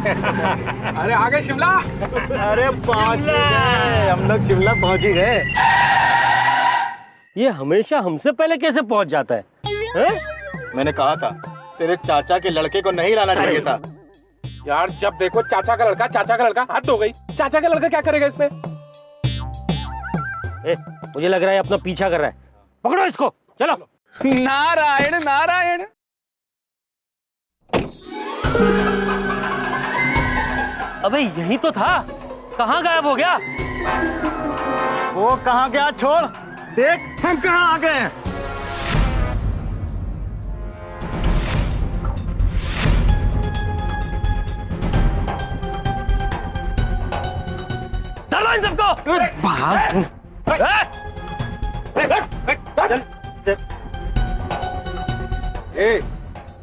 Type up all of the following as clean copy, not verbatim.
अरे आ गए शिमला। अरे पहुंच ही गए, हम लोग शिमला पहुंच ही गए। ये हमेशा हमसे पहले कैसे पहुंच जाता है? मैंने कहा था तेरे चाचा के लड़के को नहीं लाना चाहिए था। यार जब देखो चाचा का लड़का, चाचा का लड़का, हद हो गई। चाचा का लड़का क्या करेगा इसमें? मुझे लग रहा है अपना पीछा कर रहा है। पकड़ो इसको, चलो। नारायण नारायण। अबे यही तो था, कहाँ गायब हो गया? वो कहाँ गया छोड़, देख हम कहाँ आ गए हैं। चलो इन सबको।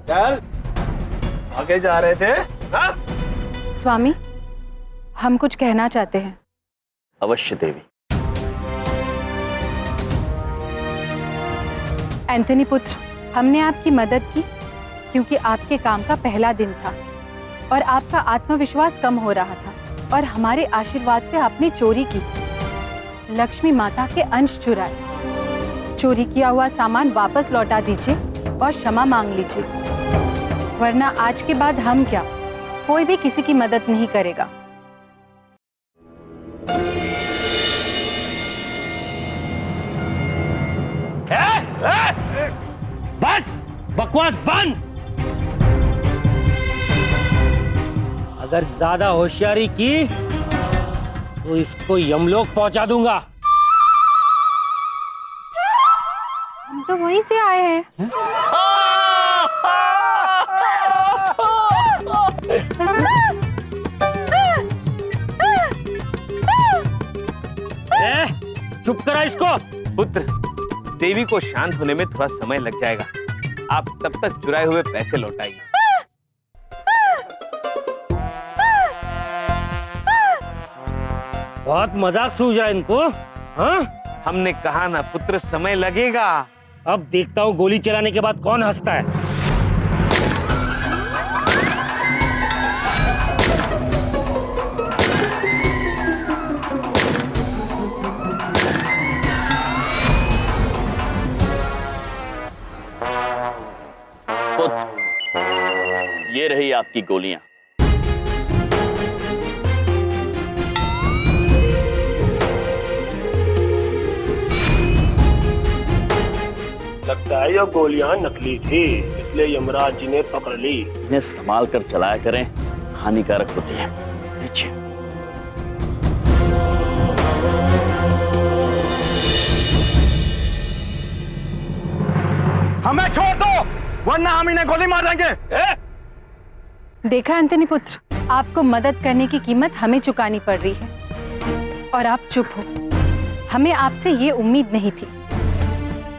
चल, आगे जा रहे थे। स्वामी, हम कुछ कहना चाहते हैं। अवश्य देवी। एंथनी पुत्र, हमने आपकी मदद की क्योंकि आपके काम का पहला दिन था और आपका आत्मविश्वास कम हो रहा था और हमारे आशीर्वाद से आपने चोरी की। लक्ष्मी माता के अंश चुराए। चोरी किया हुआ सामान वापस लौटा दीजिए और क्षमा मांग लीजिए, वरना आज के बाद हम क्या, कोई भी किसी की मदद नहीं करेगा। बस बकवास बंद। अगर ज्यादा होशियारी की तो इसको यमलोक पहुंचा दूंगा। हम तो वहीं से आए हैं। चुप करा इसको। पुत्र, देवी को शांत होने में थोड़ा समय लग जाएगा। आप तब तक चुराए हुए पैसे लौटाइए। बहुत मजाक सूझ रहा है इनको। हाँ? हमने कहा ना पुत्र, समय लगेगा। अब देखता हूँ गोली चलाने के बाद कौन हंसता है। पुत्र, ये रही आपकी गोलियां। लगता है ये गोलियां नकली थी, इसलिए यमराज जी ने पकड़ ली। इन्हें संभाल कर चलाया करें, हानिकारक होती है। नीचे। हमें छोड़ दो, वरना हम इन्हें गोली मार देंगे। देखा एंथनी पुत्र, आपको मदद करने की कीमत हमें चुकानी पड़ रही है और आप चुप हो। हमें आपसे ये उम्मीद नहीं थी।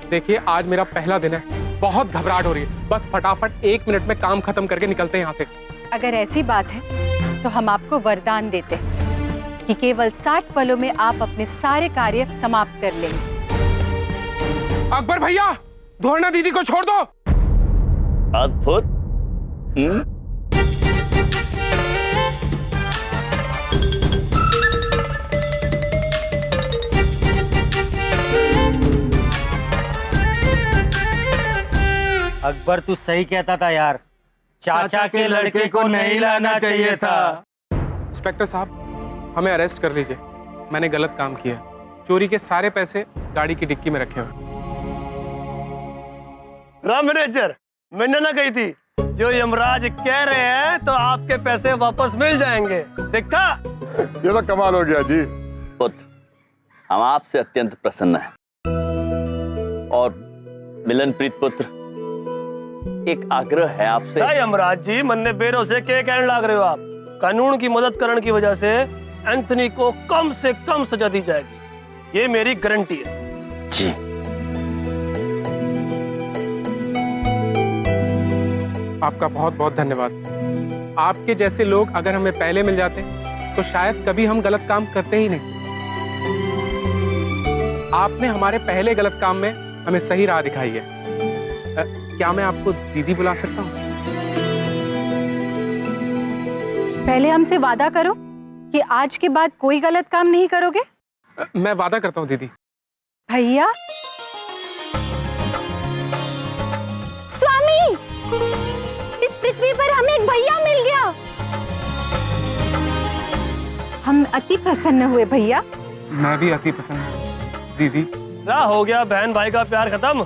देखिए आज मेरा पहला दिन है, बहुत घबराहट हो रही है। बस फटाफट 1 मिनट में काम खत्म करके निकलते हैं यहाँ से। अगर ऐसी बात है तो हम आपको वरदान देते हैं कि केवल 60 पलों में आप अपने सारे कार्य समाप्त कर लेंगे। अकबर भैया, धोरना दीदी को छोड़ दो। अद्भुत। अकबर तू सही कहता था यार, चाचा के लड़के को नहीं लाना चाहिए था। इंस्पेक्टर साहब, हमें अरेस्ट कर लीजिए। मैंने गलत काम किया। चोरी के सारे पैसे गाड़ी की डिक्की में रखे हुए। राम मैनेजर, मैंने ना कही थी, जो यमराज कह रहे हैं तो आपके पैसे वापस मिल जाएंगे। देखा? ये तो कमाल हो गया जी। पुत्र, हम आपसे अत्यंत प्रसन्न हैं। और मिलन प्रीत पुत्र, एक आग्रह है आपसे। यमराज जी, मन्ने बेरों से क्या कहने लग रहे हो आप? कानून की मदद करने की वजह से एंथनी को कम से कम सजा दी जाएगी, ये मेरी गारंटी है। जी। आपका बहुत बहुत धन्यवाद। आपके जैसे लोग अगर हमें पहले मिल जाते तो शायद कभी हम गलत काम करते ही नहीं। आपने हमारे पहले गलत काम में हमें सही राह दिखाई है। क्या मैं आपको दीदी बुला सकता हूँ? पहले हमसे वादा करो कि आज के बाद कोई गलत काम नहीं करोगे। मैं वादा करता हूँ दीदी। भैया, स्वामी, इस पृथ्वी पर हमें एक भैया मिल गया। हम अति प्रसन्न हुए भैया। मैं भी अति प्रसन्न हूँ दीदी। क्या हो गया, बहन भाई का प्यार खत्म?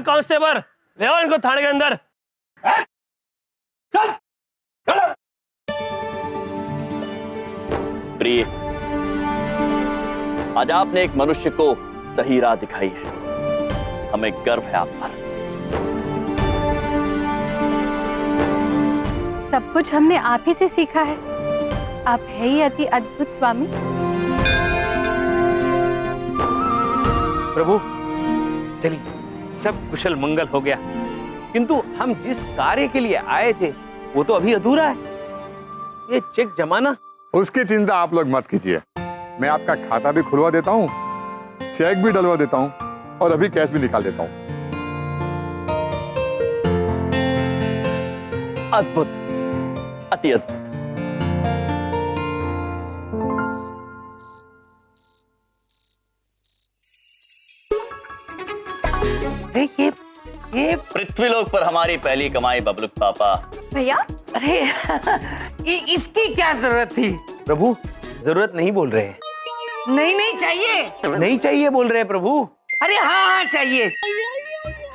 कांस्टेबल, ले आओ इनको थाने के अंदर। प्रिय, आज आपने एक मनुष्य को सही राह दिखाई है। हमें गर्व है आप पर। सब कुछ हमने आप ही से सीखा है। आप है ही अति अद्भुत स्वामी। प्रभु चलिए, सब कुशल मंगल हो गया, किंतु हम जिस कार्य के लिए आए थे वो तो अभी अधूरा है। ये चेक जमाना। उसकी चिंता आप लोग मत कीजिए। मैं आपका खाता भी खुलवा देता हूँ, चेक भी डलवा देता हूँ और अभी कैश भी निकाल देता हूँ। अद्भुत, अति अद्भुत। ये पृथ्वीलोक पर हमारी पहली कमाई बबलुक पापा। भैया, अरे इसकी क्या जरूरत थी? प्रभु जरूरत नहीं बोल रहे हैं। नहीं चाहिए। नहीं चाहिए बोल रहे हैं प्रभु। अरे हाँ चाहिए।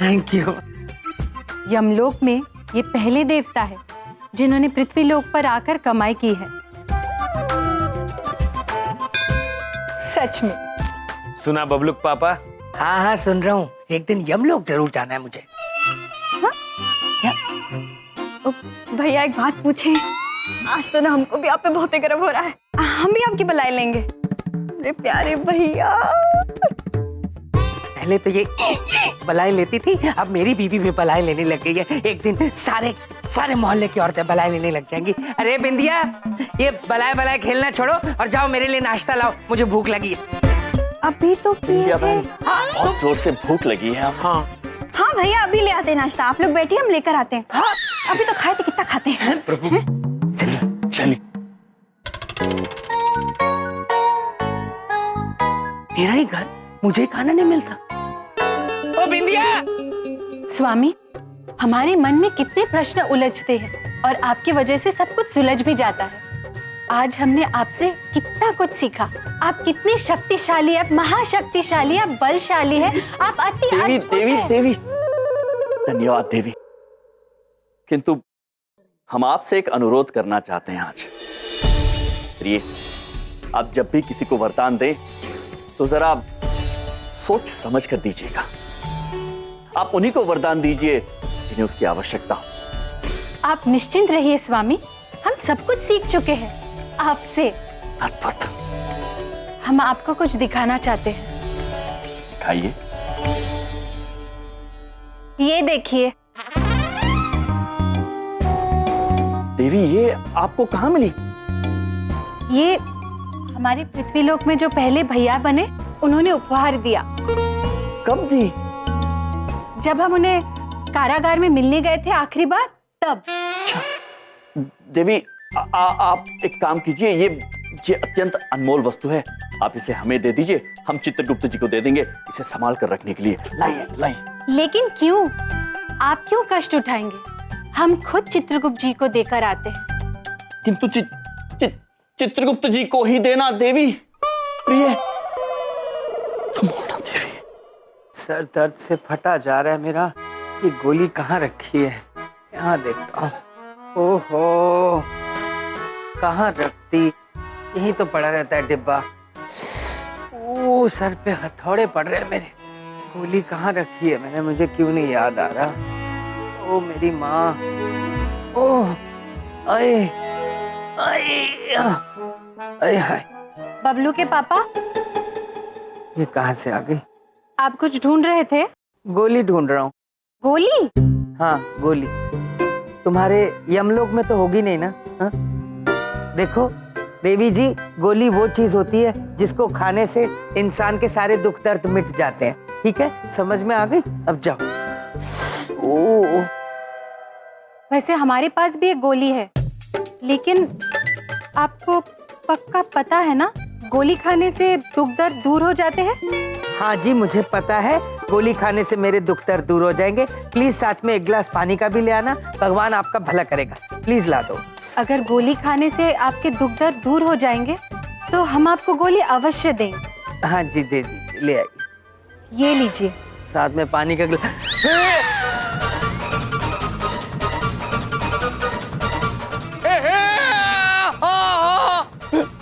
Thank you. यमलोक में ये पहले देवता है जिन्होंने पृथ्वीलोक पर आकर कमाई की है। सच में। सुना बबलुक पापा? हाँ सुन रहा हूँ। एक दिन यमलोक जरूर जाना है मुझे। भैया एक बात पूछें? आज तो ना हमको भी आप पे बहुत ही गर्व हो रहा है। हम भी आपकी बलाई लेंगे। अरे प्यारे भैया। पहले तो ये बलाई लेती थी, अब मेरी बीवी भी बलाई लेने लग गई है। एक दिन सारे मोहल्ले की औरतें बलाई लेने लग जाएंगी। अरे बिंदिया, ये बलाई खेलना छोड़ो और जाओ मेरे लिए नाश्ता लाओ, मुझे भूख लगी है। अभी तो बहुत जोर से भूख लगी है। हाँ भैया, अभी ले आते हैं नाश्ता। आप लोग बैठिए, हम लेकर आते हैं। हाँ, अभी तो खाए थे, कितना खाते हैं। प्रभु चलिए। मेरा ही घर, मुझे ही खाना नहीं मिलता। ओ बिंदिया! स्वामी, हमारे मन में कितने प्रश्न उलझते हैं और आपकी वजह से सब कुछ सुलझ भी जाता है। आज हमने आपसे कितना कुछ सीखा। आप कितने शक्तिशाली, आप महाशक्तिशाली, आप बलशाली हैं, आप अति अद्भुत हैं। देवी धन्यवाद देवी। किंतु हम आपसे एक अनुरोध करना चाहते हैं आज। प्रिय, आप जब भी किसी को वरदान दें तो जरा सोच समझ कर दीजिएगा। आप उन्हीं को वरदान दीजिए जिन्हें उसकी आवश्यकता हो। आप निश्चिंत रहिए स्वामी, हम सब कुछ सीख चुके हैं आपसे। अद्भुत। हम आपको कुछ दिखाना चाहते हैं। दिखाइए। ये देखिए। देवी, ये आपको कहाँ मिली? ये हमारे पृथ्वीलोक में जो पहले भैया बने, उन्होंने उपहार दिया। कब दी? जब हम उन्हें कारागार में मिलने गए थे आखिरी बार, तब। देवी, आप एक काम कीजिए, ये अत्यंत अनमोल वस्तु है। आप इसे हमें दे दीजिए, हम चित्रगुप्त जी को दे देंगे इसे संभाल कर रखने के लिए। लाइए। लेकिन क्यों? आप क्यों कष्ट उठाएंगे? हम खुद चित्रगुप्त जी को देकर आते हैं। किंतु चित्रगुप्त जी को ही देना देवी। प्रिय, देवी। सर दर्द से फटा जा रहा है मेरा। ये गोली कहाँ रखी है? यहाँ देखता हूँ। ओहो, कहाँ रखती? यहीं तो पड़ा रहता है डिब्बा। ओ, सर पे हथौड़े पड़ रहे हैं मेरे। गोली कहाँ रखी है मैंने? मुझे क्यों नहीं याद आ रहा? ओ मेरी माँ। ओह, आए हाय। बबलू के पापा, ये कहाँ से आ गई? आप कुछ ढूंढ रहे थे? गोली ढूंढ रहा हूँ। गोली? हाँ गोली। तुम्हारे यमलोक में तो होगी नहीं ना? हा? देखो देवी जी, गोली वो चीज होती है जिसको खाने से इंसान के सारे दुख दर्द मिट जाते हैं। ठीक है, समझ में आ गई? अब जाओ। ओ वैसे हमारे पास भी एक गोली है, लेकिन आपको पक्का पता है ना, गोली खाने से दुख दर्द दूर हो जाते हैं? हाँ जी, मुझे पता है, गोली खाने से मेरे दुख दर्द दूर हो जाएंगे। प्लीज साथ में एक गिलास पानी का भी ले आना, भगवान आपका भला करेगा। प्लीज ला दो। अगर गोली खाने से आपके दुख दर्द दूर हो जाएंगे तो हम आपको गोली अवश्य देंगे। हाँ जी, दे दीजिए, ले आइए। ये लीजिए। साथ में पानी का गिलास।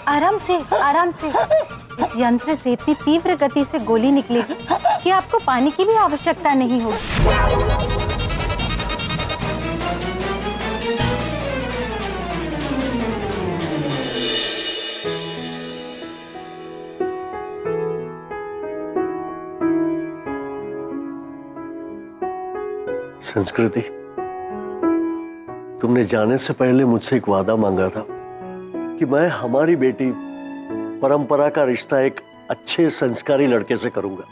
आराम से, आराम से। इस यंत्र से इतनी तीव्र गति से गोली निकलेगी कि आपको पानी की भी आवश्यकता नहीं होगी। संस्कृति, तुमने जाने से पहले मुझसे एक वादा मांगा था कि मैं हमारी बेटी परंपरा का रिश्ता एक अच्छे संस्कारी लड़के से करूंगा।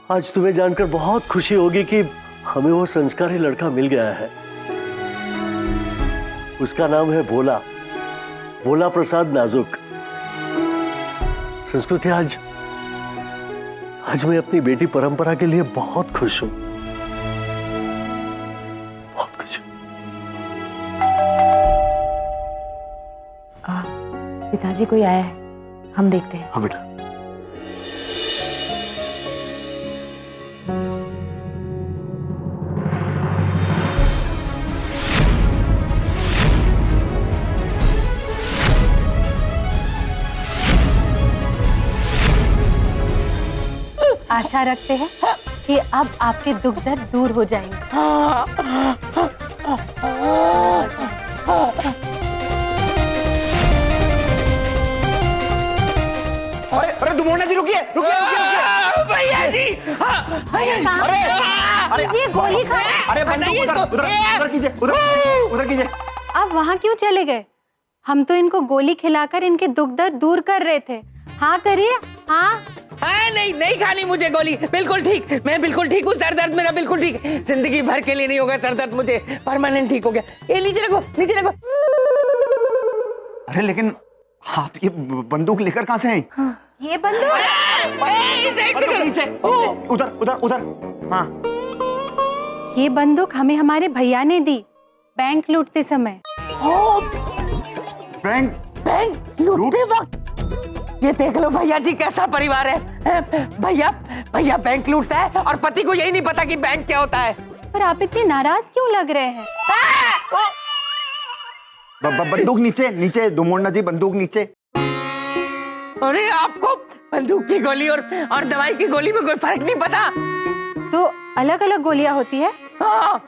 आज तुम्हें जानकर बहुत खुशी होगी कि हमें वो संस्कारी लड़का मिल गया है। उसका नाम है भोला, भोला प्रसाद नाजुक। संस्कृति, आज मैं अपनी बेटी परंपरा के लिए बहुत खुश हूं। पिताजी कोई आया है, हम देखते हैं। हाँ बेटा। आशा रखते हैं कि अब आपके दुख दर्द दूर हो जाएंगे। अरे दुमोना जी, रुकिए रुकिए रुकिए भैया जी। अरे ये गोली खा। अरे उधर कीजिए, उधर कीजिए। आप वहाँ क्यों चले गए? हम तो इनको गोली खिलाकर इनके दुख दर्द दूर कर रहे थे। हाँ करिए, हाँ। नहीं, नहीं खानी मुझे गोली। बिल्कुल ठीक, मैं बिल्कुल ठीक हूँ। सर दर्द मेरा बिल्कुल ठीक, जिंदगी भर के लिए नहीं होगा सर दर्द, मुझे परमानेंट ठीक हो गया। ये नीचे रखो, नीचे रखो। अरे लेकिन आप ये बंदूक लेकर कहाँ से आई? हाँ, ये बंदूक नीचे, उधर उधर उधर। हाँ, ये बंदूक हमें हमारे भैया ने दी बैंक लूटते समय। बैंक लूटते वक्त? ये देख लो भैया जी, कैसा परिवार है। भैया बैंक लूटता है और पति को यही नहीं पता कि बैंक क्या होता है। पर आप इतने नाराज क्यों लग रहे हैं? बंदूक नीचे, नीचे दुमोना जी, बंदूक नीचे। अरे आपको बंदूक की गोली और दवाई की गोली में कोई फर्क नहीं पता? तो अलग अलग गोलियां होती है। हाँ।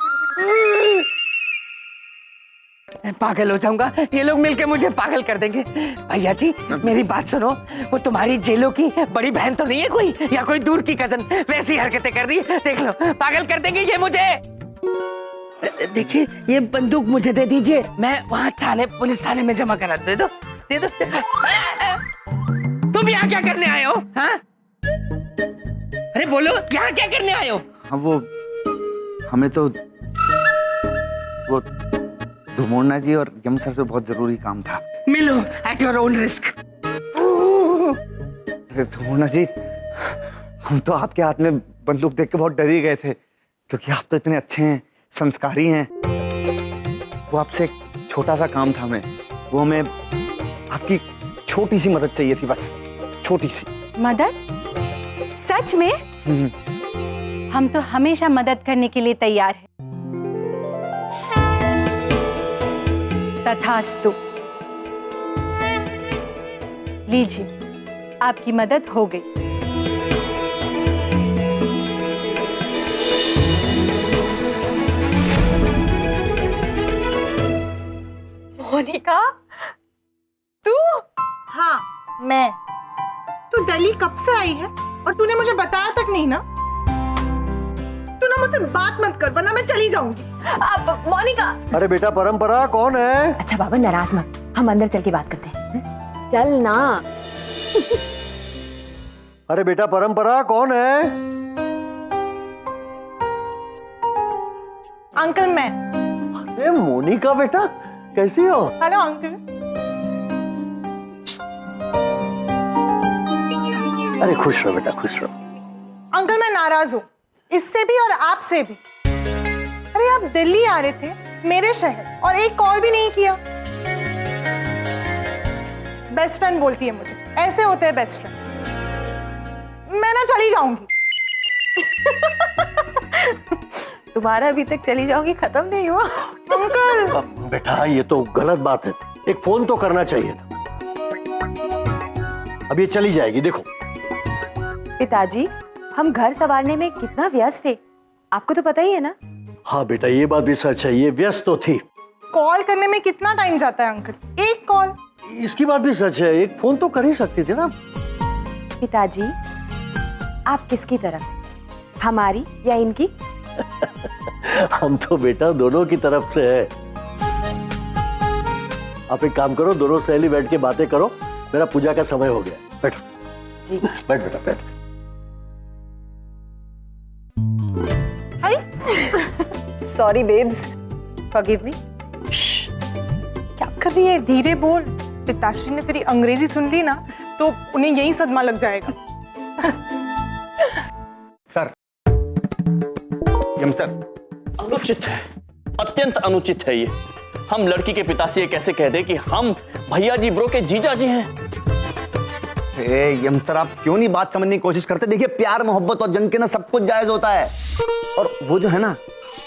मैं पागल हो जाऊंगा, ये लोग मिलके मुझे पागल कर देंगे। भैया जी मेरी बात सुनो, वो तुम्हारी जेलों की बड़ी बहन तो नहीं है कोई, या कोई दूर की कजन? वैसी हरकतें कर रही है, देख लो, पागल कर देंगे ये मुझे। देखिए ये बंदूक मुझे दे दीजिए, मैं वहाँ थाने, पुलिस थाने में जमा करा दे दो, दे दो। तुम यहाँ क्या करने आए हो? हाँ? अरे बोलो, यहाँ क्या करने आए हो? हाँ, वो हमें तो वो दुमोना जी और यम सर से बहुत जरूरी काम था। मिलो एट योर ओन रिस्क। अरे दुमोना जी, हम तो आपके हाथ में बंदूक देख के बहुत डर ही गए थे, क्योंकि आप तो इतने अच्छे हैं, संस्कारी हैं। वो आपसे एक छोटा सा काम था, वो हमें आपकी छोटी सी मदद चाहिए थी, बस छोटी सी मदद। सच में? हम तो हमेशा मदद करने के लिए तैयार हैं। तथास्तु। लीजिए, आपकी मदद हो गई। मोनिका, तू? हाँ, मैं। तू दिल्ली कब से आई है और तूने मुझे बताया तक नहीं ना? तू ना मुझसे बात मत कर, वरना मैं चली जाऊंगी। अब मोनिका। अरे बेटा परंपरा कौन है? अच्छा बाबा नाराज मत, हम अंदर चल के बात करते हैं। चल ना। अरे बेटा परंपरा कौन है? अंकल मैं। अरे मोनिका बेटा, कैसी हो? Hello uncle. अरे खुश रहो बेटा, खुश रहो। अंकल मैं नाराज हूँ, इससे भी और आपसे भी। अरे आप दिल्ली आ रहे थे मेरे शहर और एक कॉल भी नहीं किया। बेस्ट फ्रेंड बोलती है मुझे, ऐसे होते हैं बेस्ट फ्रेंड। मैं ना चली जाऊंगी। तुम्हारा अभी तक चली जाओगी खत्म नहीं हुआ। अंकल बेटा ये तो गलत बात है, एक फोन तो करना चाहिए था। अब ये चली जाएगी, देखो। पिताजी, हम घर संवारने में कितना व्यस्त थे, आपको तो पता ही है ना। हाँ बेटा, ये बात भी सच है, ये व्यस्त तो थी। कॉल करने में कितना टाइम जाता है अंकल? एक कॉल। इसकी बात भी सच है, एक फोन तो कर ही सकती थी ना। पिताजी, आप किसकी तरफ, हमारी या इनकी? हम तो बेटा दोनों की तरफ से है। आप एक काम करो, दोनों सहेली बैठ के बातें करो, मेरा पूजा का समय हो गया। बैठो जी। बैठ बेटा बैठ। Sorry babes, forgive me. क्या कर रही है? धीरे बोल, पिताश्री ने तेरी अंग्रेजी सुन ली ना तो उन्हें यही सदमा लग जाएगा। सर, यम सर, अनुचित है, अत्यंत अनुचित है ये। हम लड़की के पिता से ये कैसे कह दे कि हम भैया जी ब्रो के जीजा जी हैं? यम सर, आप क्यों नहीं बात समझने की कोशिश करते? देखिए, प्यार मोहब्बत और जंग के ना सब कुछ जायज होता है। और वो जो है ना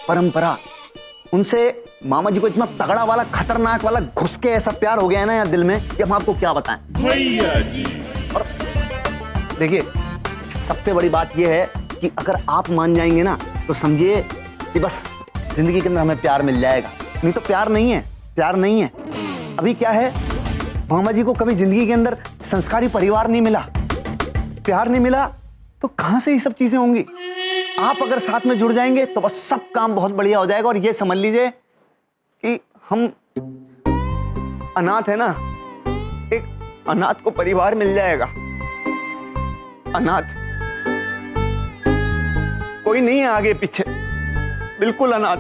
परंपरा, उनसे मामा जी को इतना तगड़ा वाला खतरनाक वाला घुस के ऐसा प्यार हो गया है ना यार दिल में कि हम आपको क्या बताएं भैया जी। और देखिए, सबसे बड़ी बात यह है कि अगर आप मान जाएंगे ना तो समझिए कि बस जिंदगी के अंदर हमें प्यार मिल जाएगा। नहीं तो प्यार नहीं है, प्यार नहीं है। अभी क्या है, मामा जी को कभी जिंदगी के अंदर संस्कारी परिवार नहीं मिला, प्यार नहीं मिला, तो कहां से ये सब चीजें होंगी? आप अगर साथ में जुड़ जाएंगे तो बस सब काम बहुत बढ़िया हो जाएगा। और ये समझ लीजिए कि हम अनाथ है ना, एक अनाथ को परिवार मिल जाएगा। अनाथ कोई नहीं है आगे पीछे, बिल्कुल अनाथ।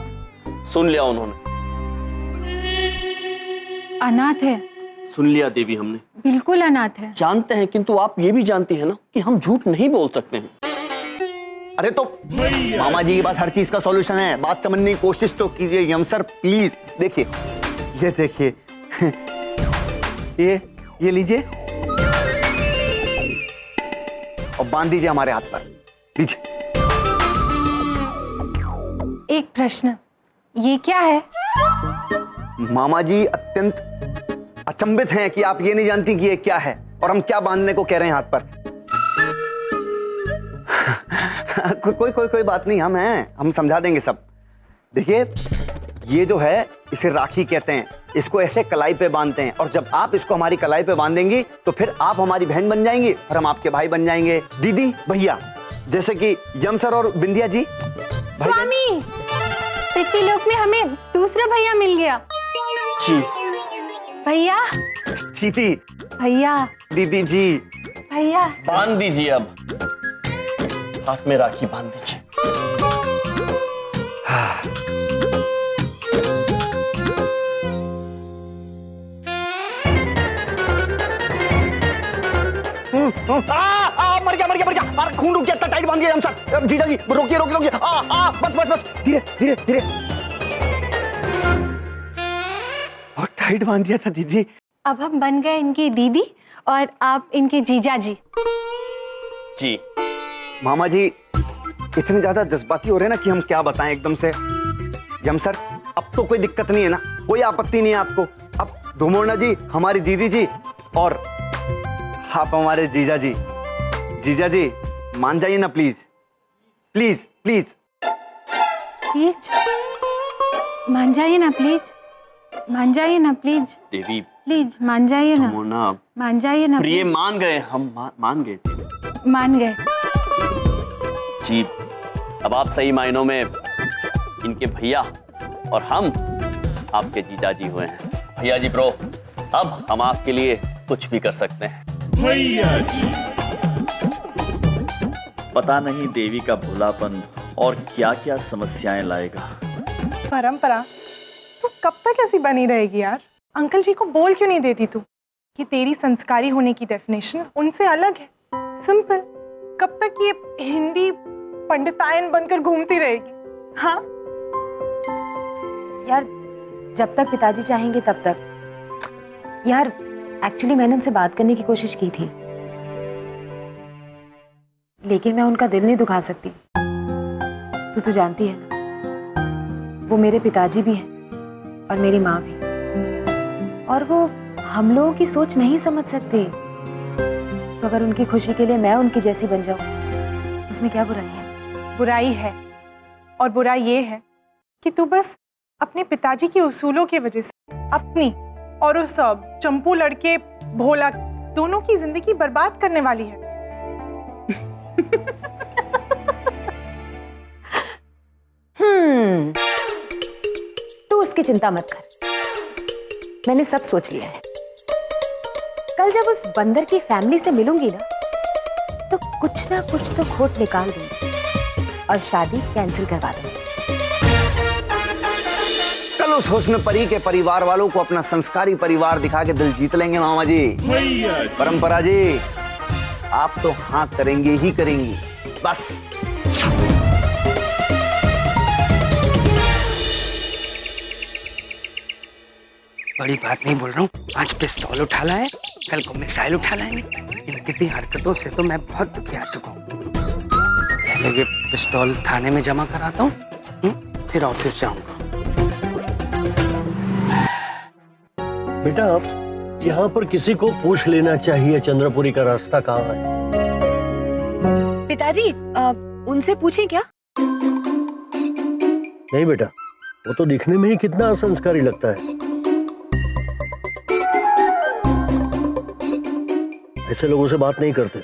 सुन लिया उन्होंने, अनाथ है, सुन लिया देवी हमने। बिल्कुल अनाथ है। जानते हैं, किंतु आप ये भी जानती हैं ना कि हम झूठ नहीं बोल सकते हैं। अरे तो मामा जी के पास हर चीज का सॉल्यूशन है, बात समझने की कोशिश तो कीजिए यम सर प्लीज। देखिए, ये देखिए ये लीजिए और बांध दीजिए हमारे हाथ पर, लीजिए। एक प्रश्न, ये क्या है? मामा जी अत्यंत अचंभित हैं कि आप ये नहीं जानती कि ये क्या है और हम क्या बांधने को कह रहे हैं हाथ पर। कोई बात नहीं, हम हैं, हम समझा देंगे सब। देखिए, ये जो है इसे राखी कहते हैं, इसको ऐसे कलाई पे बांधते हैं और जब आप इसको हमारी कलाई पे बांधेंगी तो फिर आप हमारी बहन बन जाएंगी और हम आपके भाई बन जाएंगे, दीदी भैया, जैसे कि यम सर और बिंदिया जी। स्वामी, पितृलोक में हमें दूसरा भैया मिल गया। जी भैया, दीदी भैया, दीदी जी, भैया। बांध दीजिए, अब हाथ में राखी बांध दीजिए। मर गया, खून रुक गया, इतना टाइट बांध दिया हम सर। जीजा जी रोकिए, बस धीरे धीरे धीरे। बहुत टाइट बांध दिया था दीदी। अब हम बन गए इनकी दीदी और आप इनके जीजा जी। जी मामा जी इतने ज्यादा जज्बाती हो रहे हैं ना कि हम क्या बताएं एकदम से। यम सर, अब तो कोई दिक्कत नहीं है ना, कोई आपत्ति नहीं है आपको? अब धुमोना जी हमारी दीदी जी और आप हमारे जीजा जी। जीजा जी मान जाइए ना प्लीज, प्लीज प्लीज प्लीज मान जाइए ना, प्लीज मान जाइए ना, प्लीज देवी, प्लीज मान जाइए ना, धुमोना, मान जाइए ना। प्रिय प्लीज। मान गए, हम मान गए थे। मान गए जी। अब आप सही मायनों में इनके भैया और हम आपके जीजा जी हुए हैं। भैया जी ब्रो, अब हम आपके लिए कुछ भी कर सकते हैं। भैया जी। पता नहीं देवी का भोलापन और क्या क्या समस्याएं लाएगा। परंपरा, तू कब तक ऐसी बनी रहेगी यार? अंकल जी को बोल क्यों नहीं देती तू कि तेरी संस्कारी होने की डेफिनेशन उनसे अलग है? सिंपल। कब तक ये हिंदी पंडितायन बनकर घूमती रहेगी? हाँ यार, जब तक पिताजी चाहेंगे तब तक। यार एक्चुअली मैंने उनसे बात करने की कोशिश की थी, लेकिन मैं उनका दिल नहीं दुखा सकती। तू तो जानती है ना, वो मेरे पिताजी भी हैं और मेरी माँ भी, और वो हम लोगों की सोच नहीं समझ सकते। तो अगर उनकी खुशी के लिए मैं उनकी जैसी बन जाऊं, उसमें क्या बुराई है? बुराई है, और बुराई ये है कि तू बस अपने पिताजी के उसूलों की वजह से अपनी और उस चंपू लड़के भोला दोनों की जिंदगी बर्बाद करने वाली है। तू उसकी चिंता मत कर, मैंने सब सोच लिया है। कल जब उस बंदर की फैमिली से मिलूंगी ना, तो कुछ ना कुछ तो खोट निकाल दूंगी और शादी कैंसिल करवा दूंगी। कल उस हुस्न परी के परिवार वालों को अपना संस्कारी परिवार दिखा के दिल जीत लेंगे मामा जी। परंपरा जी, आप तो हाँ करेंगे ही करेंगी बस। बड़ी बात नहीं बोल रहा हूँ, आज पिस्तौल उठा लाए, कल को मिसाइल उठा लाएंगे। इनकी हरकतों से तो मैं बहुत दुखी आ चुका हूँ। पहले ये पिस्तौल थाने में जमा कराता हूँ, फिर ऑफिस जाऊंगा। बेटा, यहाँ पर किसी को पूछ लेना चाहिए चंद्रपुरी का रास्ता कहाँ है। पिताजी, उनसे पूछें क्या? नहीं बेटा, वो तो दिखने में ही कितना संस्कारी लगता है। ऐसे लोगों से बात नहीं करते,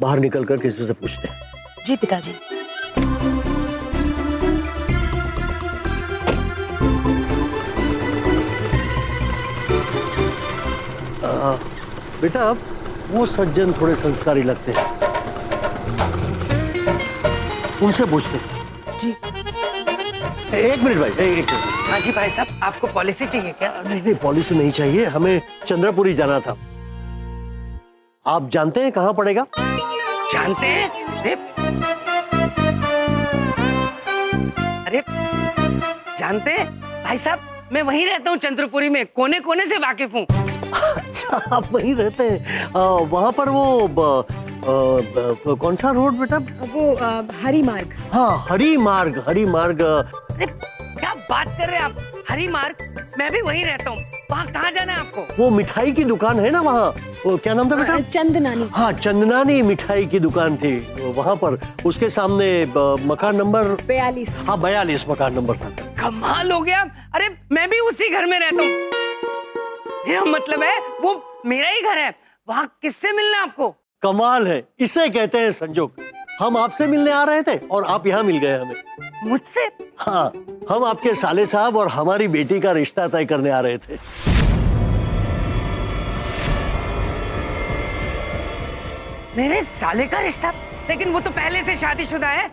बाहर निकलकर किसी से पूछते हैं। जी पिताजी। बेटा, वो सज्जन थोड़े संस्कारी लगते हैं, उनसे पूछते हैं। जी। एक मिनट भाई, एक मिनट। हाँ जी भाई साहब, आपको पॉलिसी चाहिए क्या? नहीं नहीं, पॉलिसी नहीं चाहिए, हमें चंद्रपुरी जाना था। आप जानते हैं कहाँ पड़ेगा? जानते हैं? अरे जानते हैं भाई साहब, मैं वहीं रहता हूँ चंद्रपुरी में, कोने कोने से वाकिफ हूँ। अच्छा, आप वहीं रहते हैं? वहाँ पर वो कौन सा रोड बेटा? वो हरी मार्ग। हाँ, हरी मार्ग, हरी मार्ग। अरे क्या बात कर रहे हैं आप? हरी मार्ग, मैं भी वहीं रहता हूँ। वहाँ कहाँ जाना है आपको? वो मिठाई की दुकान है ना वहाँ, वो क्या नाम था बेटा? चंदनानी। हाँ, चंदनानी मिठाई की दुकान थी वहाँ पर, उसके सामने मकान नंबर 42। हाँ, 42 मकान नंबर था। कमाल हो गया। अरे मैं भी उसी घर में रहता हूँ। मेरा मतलब है वो मेरा ही घर है। वहाँ किससे मिलना आपको? कमाल है, इसे कहते हैं संजोग। हम आपसे मिलने आ रहे थे और आप यहाँ मिल गए हमें। मुझसे? हाँ, हम आपके साले साहब और हमारी बेटी का रिश्ता तय करने आ रहे थे। मेरे साले का रिश्ता? लेकिन वो तो पहले से शादीशुदा है।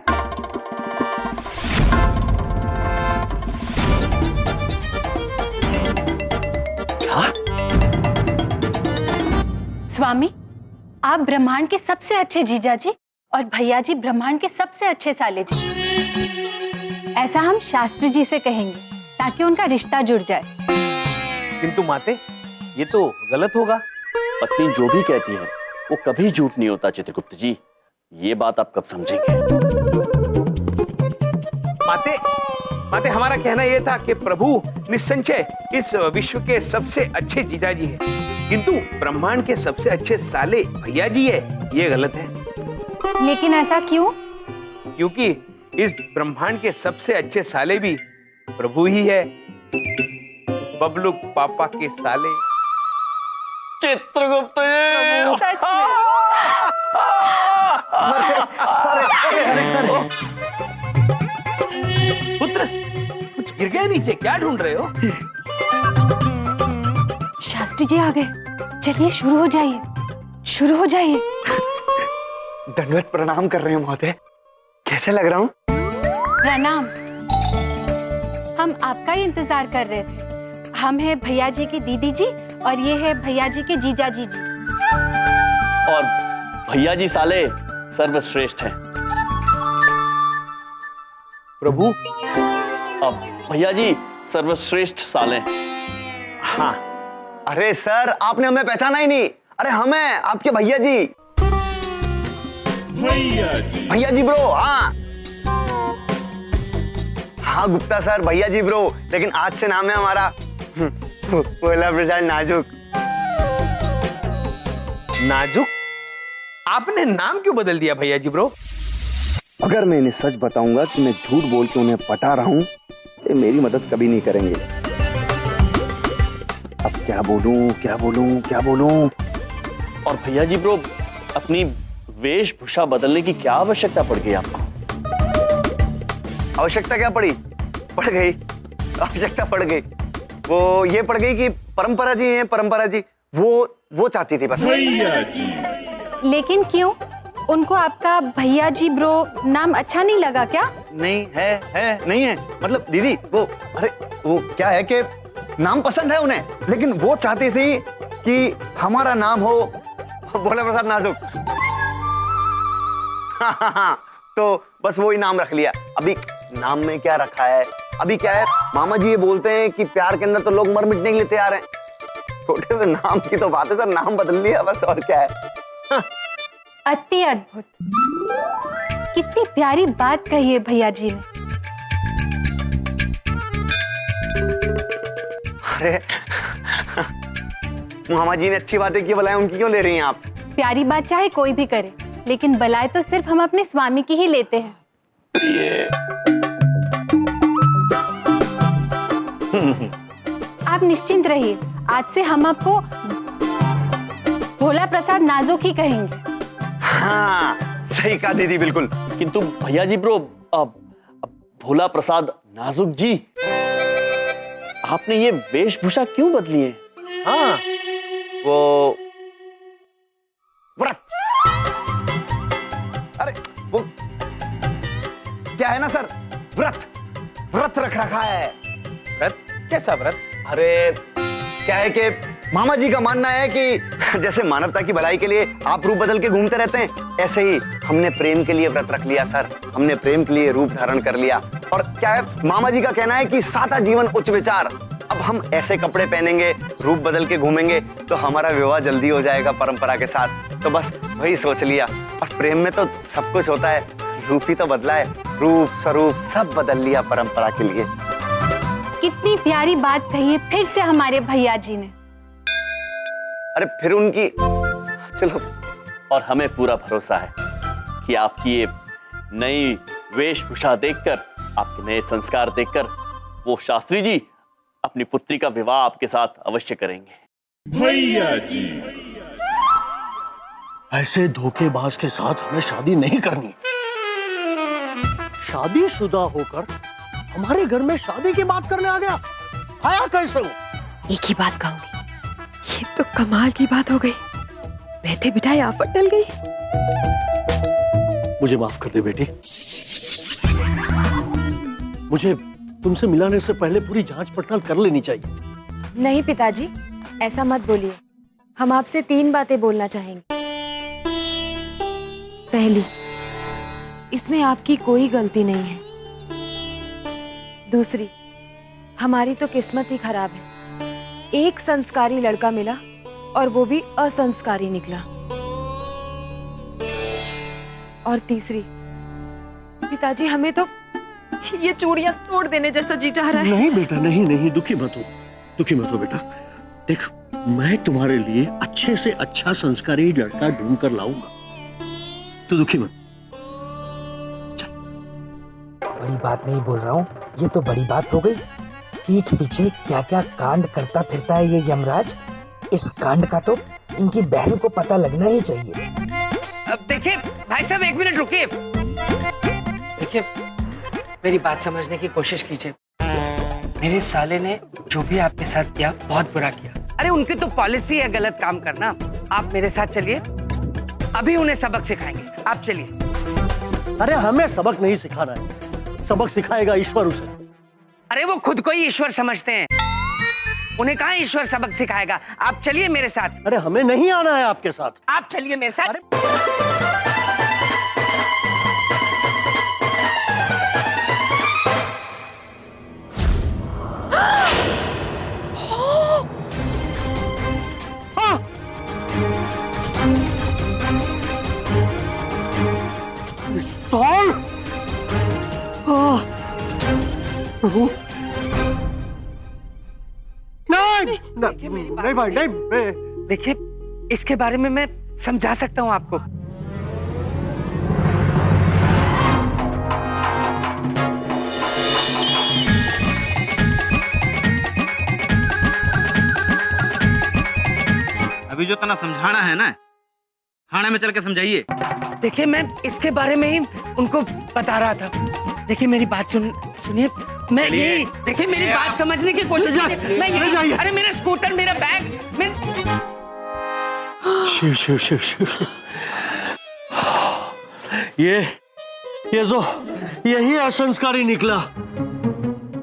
क्या? स्वामी, आप ब्रह्मांड के सबसे अच्छे जीजा जी और भैया जी ब्रह्मांड के सबसे अच्छे साले जी, ऐसा हम शास्त्री जी से कहेंगे ताकि उनका रिश्ता जुड़ जाए। किंतु माते, ये तो गलत होगा। पत्नी जो भी कहती है वो कभी झूठ नहीं होता चित्रगुप्त जी, ये बात आप कब समझेंगे? माते, माते हमारा कहना यह था कि प्रभु निसंशय इस विश्व के सबसे अच्छे जीजाजी हैं, किंतु ब्रह्मांड के सबसे अच्छे साले भैया जी है, ये गलत है। लेकिन ऐसा क्यों? क्योंकि इस ब्रह्मांड के सबसे अच्छे साले भी प्रभु ही है, बबलू पापा के साले चित्रगुप्त जी। सच में? पुत्र, कुछ गिर गया नीचे, क्या ढूंढ रहे हो? शास्त्री जी आ गए, चलिए शुरू हो जाइए, शुरू हो जाइए। दंडवत प्रणाम कर रहे हैं महोदय, कैसे लग रहा हूँ? प्रणाम। हम आपका ही इंतजार कर रहे थे। हम हैं भैया जी की दीदी जी और ये है भैया जी के जीजा जी जी। और भैया जी साले सर्वश्रेष्ठ हैं। प्रभु, अब भैया जी सर्वश्रेष्ठ साले। हाँ, अरे सर आपने हमें पहचाना ही नहीं। अरे हम हैं आपके भैया जी। भैया जी ब्रो। हाँ हाँ गुप्ता सर, भैया जी ब्रो, लेकिन आज से नाम है हमारा भोला प्रसाद नाजुक। नाजुक? आपने नाम क्यों बदल दिया भैया जी ब्रो? अगर मैं इन्हें सच बताऊंगा कि मैं झूठ बोल के उन्हें पटा रहा हूं, तो मेरी मदद कभी नहीं करेंगे। अब क्या बोलूं क्या बोलूं क्या बोलूं? और भैया जी ब्रो, अपनी वेशभूषा बदलने की क्या आवश्यकता पड़ गई आपको? आवश्यकता क्या पड़ी? पड़ गई, आवश्यकता पड़ गई। वो ये पड़ गई कि परंपरा जी हैं, परंपरा जी वो चाहती थी बस। लेकिन क्यों? उनको आपका भैया जी ब्रो नाम अच्छा नहीं लगा क्या? नहीं है नहीं है, मतलब दीदी वो, अरे वो क्या है कि नाम पसंद है उन्हें, लेकिन वो चाहती थी कि हमारा नाम हो भोला प्रसाद नाजुक। हाँ, तो बस वही नाम रख लिया। अभी नाम में क्या रखा है? अभी क्या है, मामा जी ये बोलते हैं कि प्यार के अंदर तो लोग मर मिटने के लिए तैयार हैं। छोटे से नाम की तो बात है सर, नाम बदल लिया बस, और क्या है। हाँ। अति अद्भुत, कितनी प्यारी बात कही है भैया जी ने। अरे मामा जी ने अच्छी बातें की, बलाएं उनकी क्यों ले रही हैं आप? प्यारी बात चाहे कोई भी करे, लेकिन बलाएं तो सिर्फ हम अपने स्वामी की ही लेते हैं। आप निश्चिंत रहिए, आज से हम आपको भोला प्रसाद नाजुक ही कहेंगे। हाँ सही कहा दीदी, बिल्कुल। किंतु भैया जी ब्रो, अब भोला प्रसाद नाजुक जी, आपने ये वेशभूषा क्यों बदली है? हाँ वो व्रत, अरे वो क्या है ना सर, व्रत रख रखा है। व्रत? कैसा व्रत? अरे क्या है कि मामा जी का मानना है कि जैसे मानवता की भलाई के लिए आप रूप बदल के घूमते रहते हैं, ऐसे ही हमने प्रेम के लिए व्रत रख लिया सर। हमने प्रेम के लिए रूप धारण कर लिया। और क्या है, मामा जी का कहना है कि सादा जीवन उच्च विचार। अब हम ऐसे कपड़े पहनेंगे, रूप बदल के घूमेंगे, तो हमारा विवाह जल्दी हो जाएगा परंपरा के साथ। तो बस वही सोच लिया। और प्रेम में तो सब कुछ होता है, रूप ही तो बदला है, रूप स्वरूप सब बदल लिया परंपरा के लिए। कितनी प्यारी बात कही है फिर से हमारे भैया जी ने। अरे फिर उनकी, चलो। और हमें पूरा भरोसा है कि आपकी ये नई वेशभूषा देखकर, आपके नए संस्कार देखकर वो शास्त्री जी अपनी पुत्री का विवाह आपके साथ अवश्य करेंगे। भैया जी, ऐसे धोखेबाज के साथ हमें शादी नहीं करनी। शादीशुदा होकर हमारे घर में शादी की बात करने आ गया। आया कैसे वो? एक ही बात कहूंगी, ये तो कमाल की बात हो गई। बैठे बिठाए आफत टल गई। मुझे माफ कर दे बेटी। मुझे तुमसे मिलाने से पहले पूरी जांच पड़ताल कर लेनी चाहिए। नहीं पिताजी, ऐसा मत बोलिए। हम आपसे 3 बातें बोलना चाहेंगे। पहली, इसमें आपकी कोई गलती नहीं है। दूसरी, हमारी तो किस्मत ही खराब है। एक संस्कारी लड़का मिला और वो भी असंस्कारी निकला। और तीसरी, पिताजी हमें तो ये चूड़ियां तोड़ देने जैसा जी चाह रहा है। नहीं बेटा, नहीं, दुखी मत हो बेटा। देख, मैं तुम्हारे लिए अच्छे से अच्छा संस्कारी लड़का ढूंढ कर लाऊंगा, तो दुखी मत। बड़ी बात नहीं बोल रहा हूँ, ये तो बड़ी बात हो गई। पीठ पीछे क्या क्या कांड करता फिरता है ये यमराज। इस कांड का तो इनकी बहन को पता लगना ही चाहिए। अब देखिए भाई साहब, 1 मिनट रुकिए। देखिए, मेरी बात समझने की कोशिश कीजिए। मेरे साले ने जो भी आपके साथ किया, बहुत बुरा किया। अरे उनकी तो पॉलिसी है गलत काम करना। आप मेरे साथ चलिए, अभी उन्हें सबक सिखाएंगे। आप चलिए। अरे हमें सबक नहीं सिखाना है, सबक सिखाएगा ईश्वर उसे। अरे वो खुद को ही ईश्वर समझते हैं, उन्हें कहाँ ईश्वर सबक सिखाएगा। आप चलिए मेरे साथ। अरे हमें नहीं आना है आपके साथ। आप चलिए मेरे साथ। प्रभु नहीं भाई नहीं। देखिए, इसके बारे में मैं समझा सकता हूँ आपको। अभी जो तना समझाना है ना, थाने में चल के समझाइए। देखिए, मैं इसके बारे में ही उनको बता रहा था। देखिए मेरी बात सुनिए। मैं यही, देखिए मेरी बात समझने की कोशिश कीजिए। मैं यही, अरे मेरा स्कूटर, मेरा बैग, मैं शिव शिव शिव शिव। ये तो यही असंस्कारी निकला।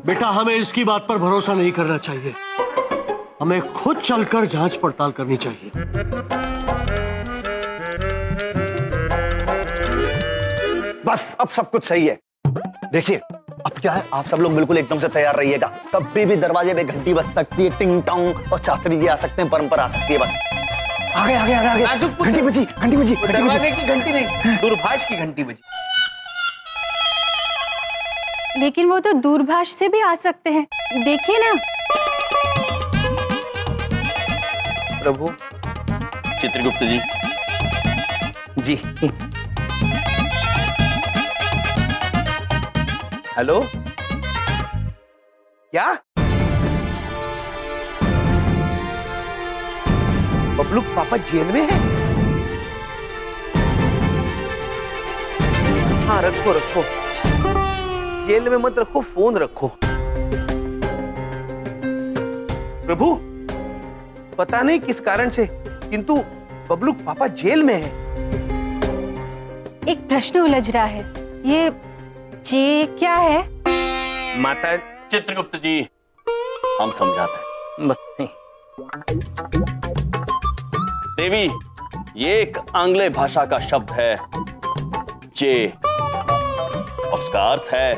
बेटा, हमें इसकी बात पर भरोसा नहीं करना चाहिए, हमें खुद चलकर जांच पड़ताल करनी चाहिए। बस अब सब कुछ सही है। देखिए अब क्या है, आप सब लोग बिल्कुल एकदम से तैयार रहिएगा। कभी भी दरवाजे पे घंटी बज सकती है, टिंग टोंग, और शास्त्री जी आ सकते हैं, परंपरा आ सकती है। बस आगे आगे आगे आगे। घंटी बजी, घंटी बजी। दरवाजे की घंटी नहीं, दूरभाष की घंटी बजी। लेकिन वो तो दूरभाष से भी आ सकते हैं, देखिए ना। प्रभु। चित्रगुप्त जी। जी। हेलो, क्या बबलू पापा जेल में है? हाँ रखो रखो, जेल में मत रखो, फोन रखो। प्रभु, पता नहीं किस कारण से, किंतु बबलू पापा जेल में है। एक प्रश्न उलझ रहा है, ये जे क्या है? माता। चित्रगुप्त जी, हम समझाते हैं। देवी, ये एक आंग्ले भाषा का शब्द है जे, उसका अर्थ है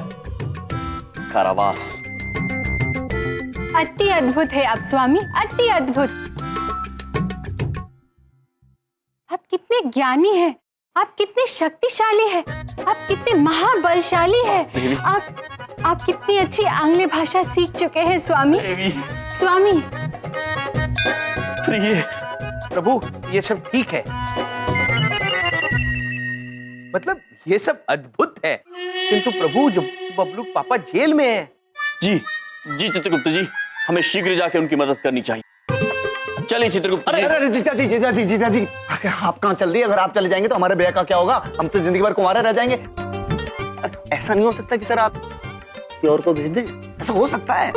कारावास। अति अद्भुत है आप स्वामी, अति अद्भुत। आप कितने ज्ञानी हैं, आप कितने शक्तिशाली हैं, आप कितने महाबलशाली हैं। आप कितनी अच्छी आंग्ले भाषा सीख चुके हैं स्वामी। स्वामी। प्रिय प्रभु, ये सब ठीक है, मतलब ये सब अद्भुत है, किंतु प्रभु जब बबलू पापा जेल में है। जी जी चित्रगुप्त जी, हमें शीघ्र जाके उनकी मदद करनी चाहिए। चलिए चित्रगुप्त जी। अरे जीजा जी, जीजा जी, जीजा जी, आप कहाँ चल दिए? अगर आप चले जाएंगे तो हमारे ब्याह का क्या होगा? हम तो जिंदगी भर कुंवारे रह जाएंगे। ऐसा नहीं हो सकता कि सर आप किसी और को भेज दें, ऐसा हो सकता है?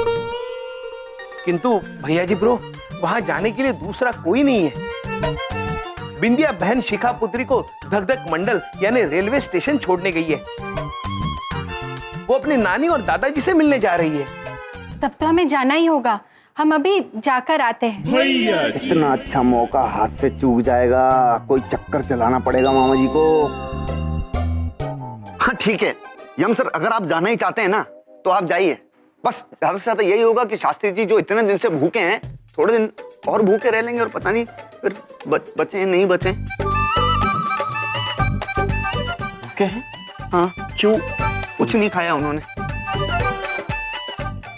किंतु भैया जी ब्रो, वहां जाने के लिए दूसरा कोई नहीं है। बिंदिया बहन शिखा पुत्री को धक-धक मंडल यानी रेलवे स्टेशन छोड़ने गई है। वो अपनी नानी और दादाजी से मिलने जा रही है। तब तो हमें जाना ही होगा, हम अभी जाकर आते हैं। इतना अच्छा मौका हाथ से चूक जाएगा, कोई चक्कर चलाना पड़ेगा मामा जी को। हाँ ठीक है यम सर, अगर आप जाना ही चाहते हैं ना तो आप जाइए। बस ज्यादा से ज्यादा यही होगा कि शास्त्री जी जो इतने दिन से भूखे हैं, थोड़े दिन और भूखे रह लेंगे और पता नहीं फिर बचे नहीं बचे। भूखे हैं? हाँ क्यों? कुछ नहीं खाया उन्होंने।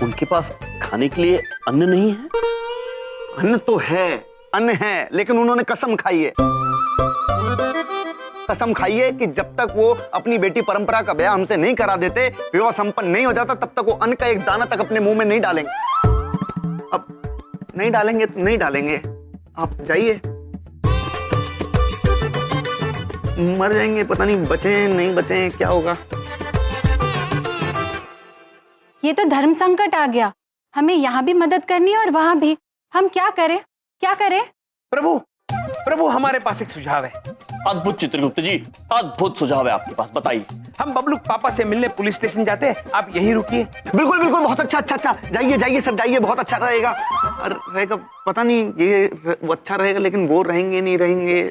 उनके पास खाने के लिए अन्न नहीं है? अन्न तो है, अन्न है, लेकिन उन्होंने कसम खाई है। कसम खाई है कि जब तक वो अपनी बेटी परंपरा का ब्याह हमसे नहीं करा देते, विवाह संपन्न नहीं हो जाता, तब तक वो अन्न का एक दाना तक अपने मुंह में नहीं डालेंगे। अब नहीं डालेंगे तो नहीं डालेंगे, आप जाइए। मर जाएंगे, पता नहीं बचे नहीं बचे, क्या होगा। ये तो धर्म संकट आ गया, हमें यहाँ भी मदद करनी है और वहां भी। हम क्या करें, क्या करें? प्रभु प्रभु हमारे पास एक सुझाव है। अद्भुत चित्रगुप्त जी, अद्भुत सुझाव है आपके पास, बताइए। हम बबलू पापा से मिलने पुलिस स्टेशन जाते हैं, आप यहीं रुकिए। बिल्कुल बिल्कुल, बहुत अच्छा अच्छा अच्छा, जाइए जाइए सर जाइए, बहुत अच्छा रहेगा। और रहेगा पता नहीं, ये वो अच्छा रहेगा लेकिन वो रहेंगे नहीं रहेंगे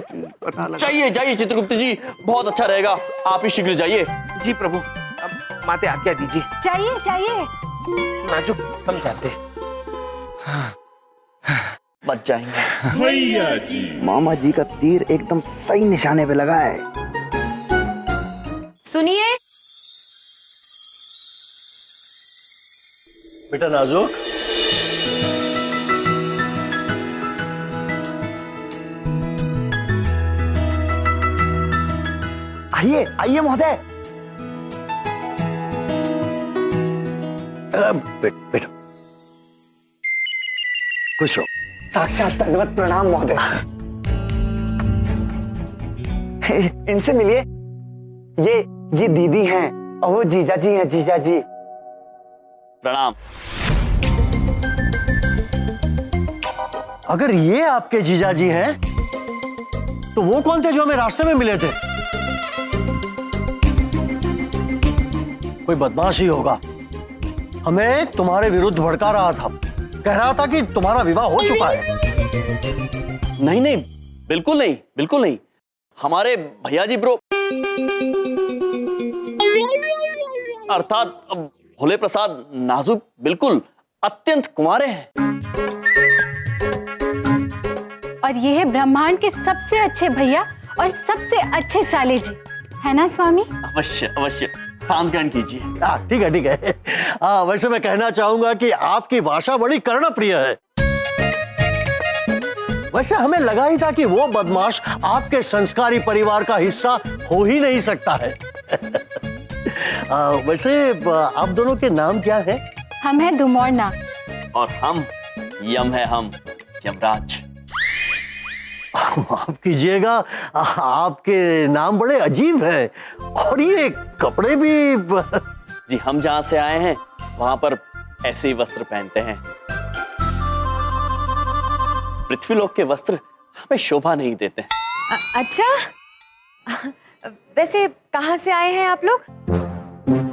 पता लगा। जाइए जाइए चित्रगुप्त जी, बहुत अच्छा रहेगा, आप ही शीघ्र जाइए। जी प्रभु, अब माते आज्ञा दीजिए। चाहिए चाहिए। नाजुक हम जाते हैं। बच जाएंगे। मामा जी का तीर एकदम सही निशाने पे लगा है। सुनिए, बेटा नाजुक, आइए आइए महोदय। बेटा खुश हो। साक्षात दंडवत प्रणाम महोदय। इनसे मिलिए, ये दीदी हैं और वो जीजा जी हैं, जीजा जी। प्रणाम। अगर ये आपके जीजा जी हैं तो वो कौन थे जो हमें रास्ते में मिले थे? कोई बदमाश ही होगा, हमें तुम्हारे विरुद्ध भड़का रहा था, कह रहा था कि तुम्हारा विवाह हो चुका है। नहीं नहीं, बिल्कुल नहीं, बिल्कुल नहीं। हमारे भैया जी ब्रो, अर्थात भोले प्रसाद नाजुक बिल्कुल अत्यंत कुंवारे हैं। और ये है ब्रह्मांड के सबसे अच्छे भैया और सबसे अच्छे साले जी, है ना स्वामी? अवश्य अवश्य, स्थान ग्रहण कीजिए। ठीक है ठीक है। वैसे मैं कहना चाहूंगा कि आपकी भाषा बड़ी कर्णप्रिय है। वैसे हमें लगा ही था कि वो बदमाश आपके संस्कारी परिवार का हिस्सा हो ही नहीं सकता है। वैसे आप दोनों के नाम क्या है? हम हैं धुमौरना। और हम यम है, हम यमराज। माफ कीजिएगा, आपके नाम बड़े अजीब हैं और ये कपड़े भी। जी, हम जहां से आए हैं वहां पर ऐसे ही वस्त्र पहनते हैं। पृथ्वीलोक के वस्त्र हमें शोभा नहीं देते। अच्छा, वैसे कहाँ से आए हैं आप लोग?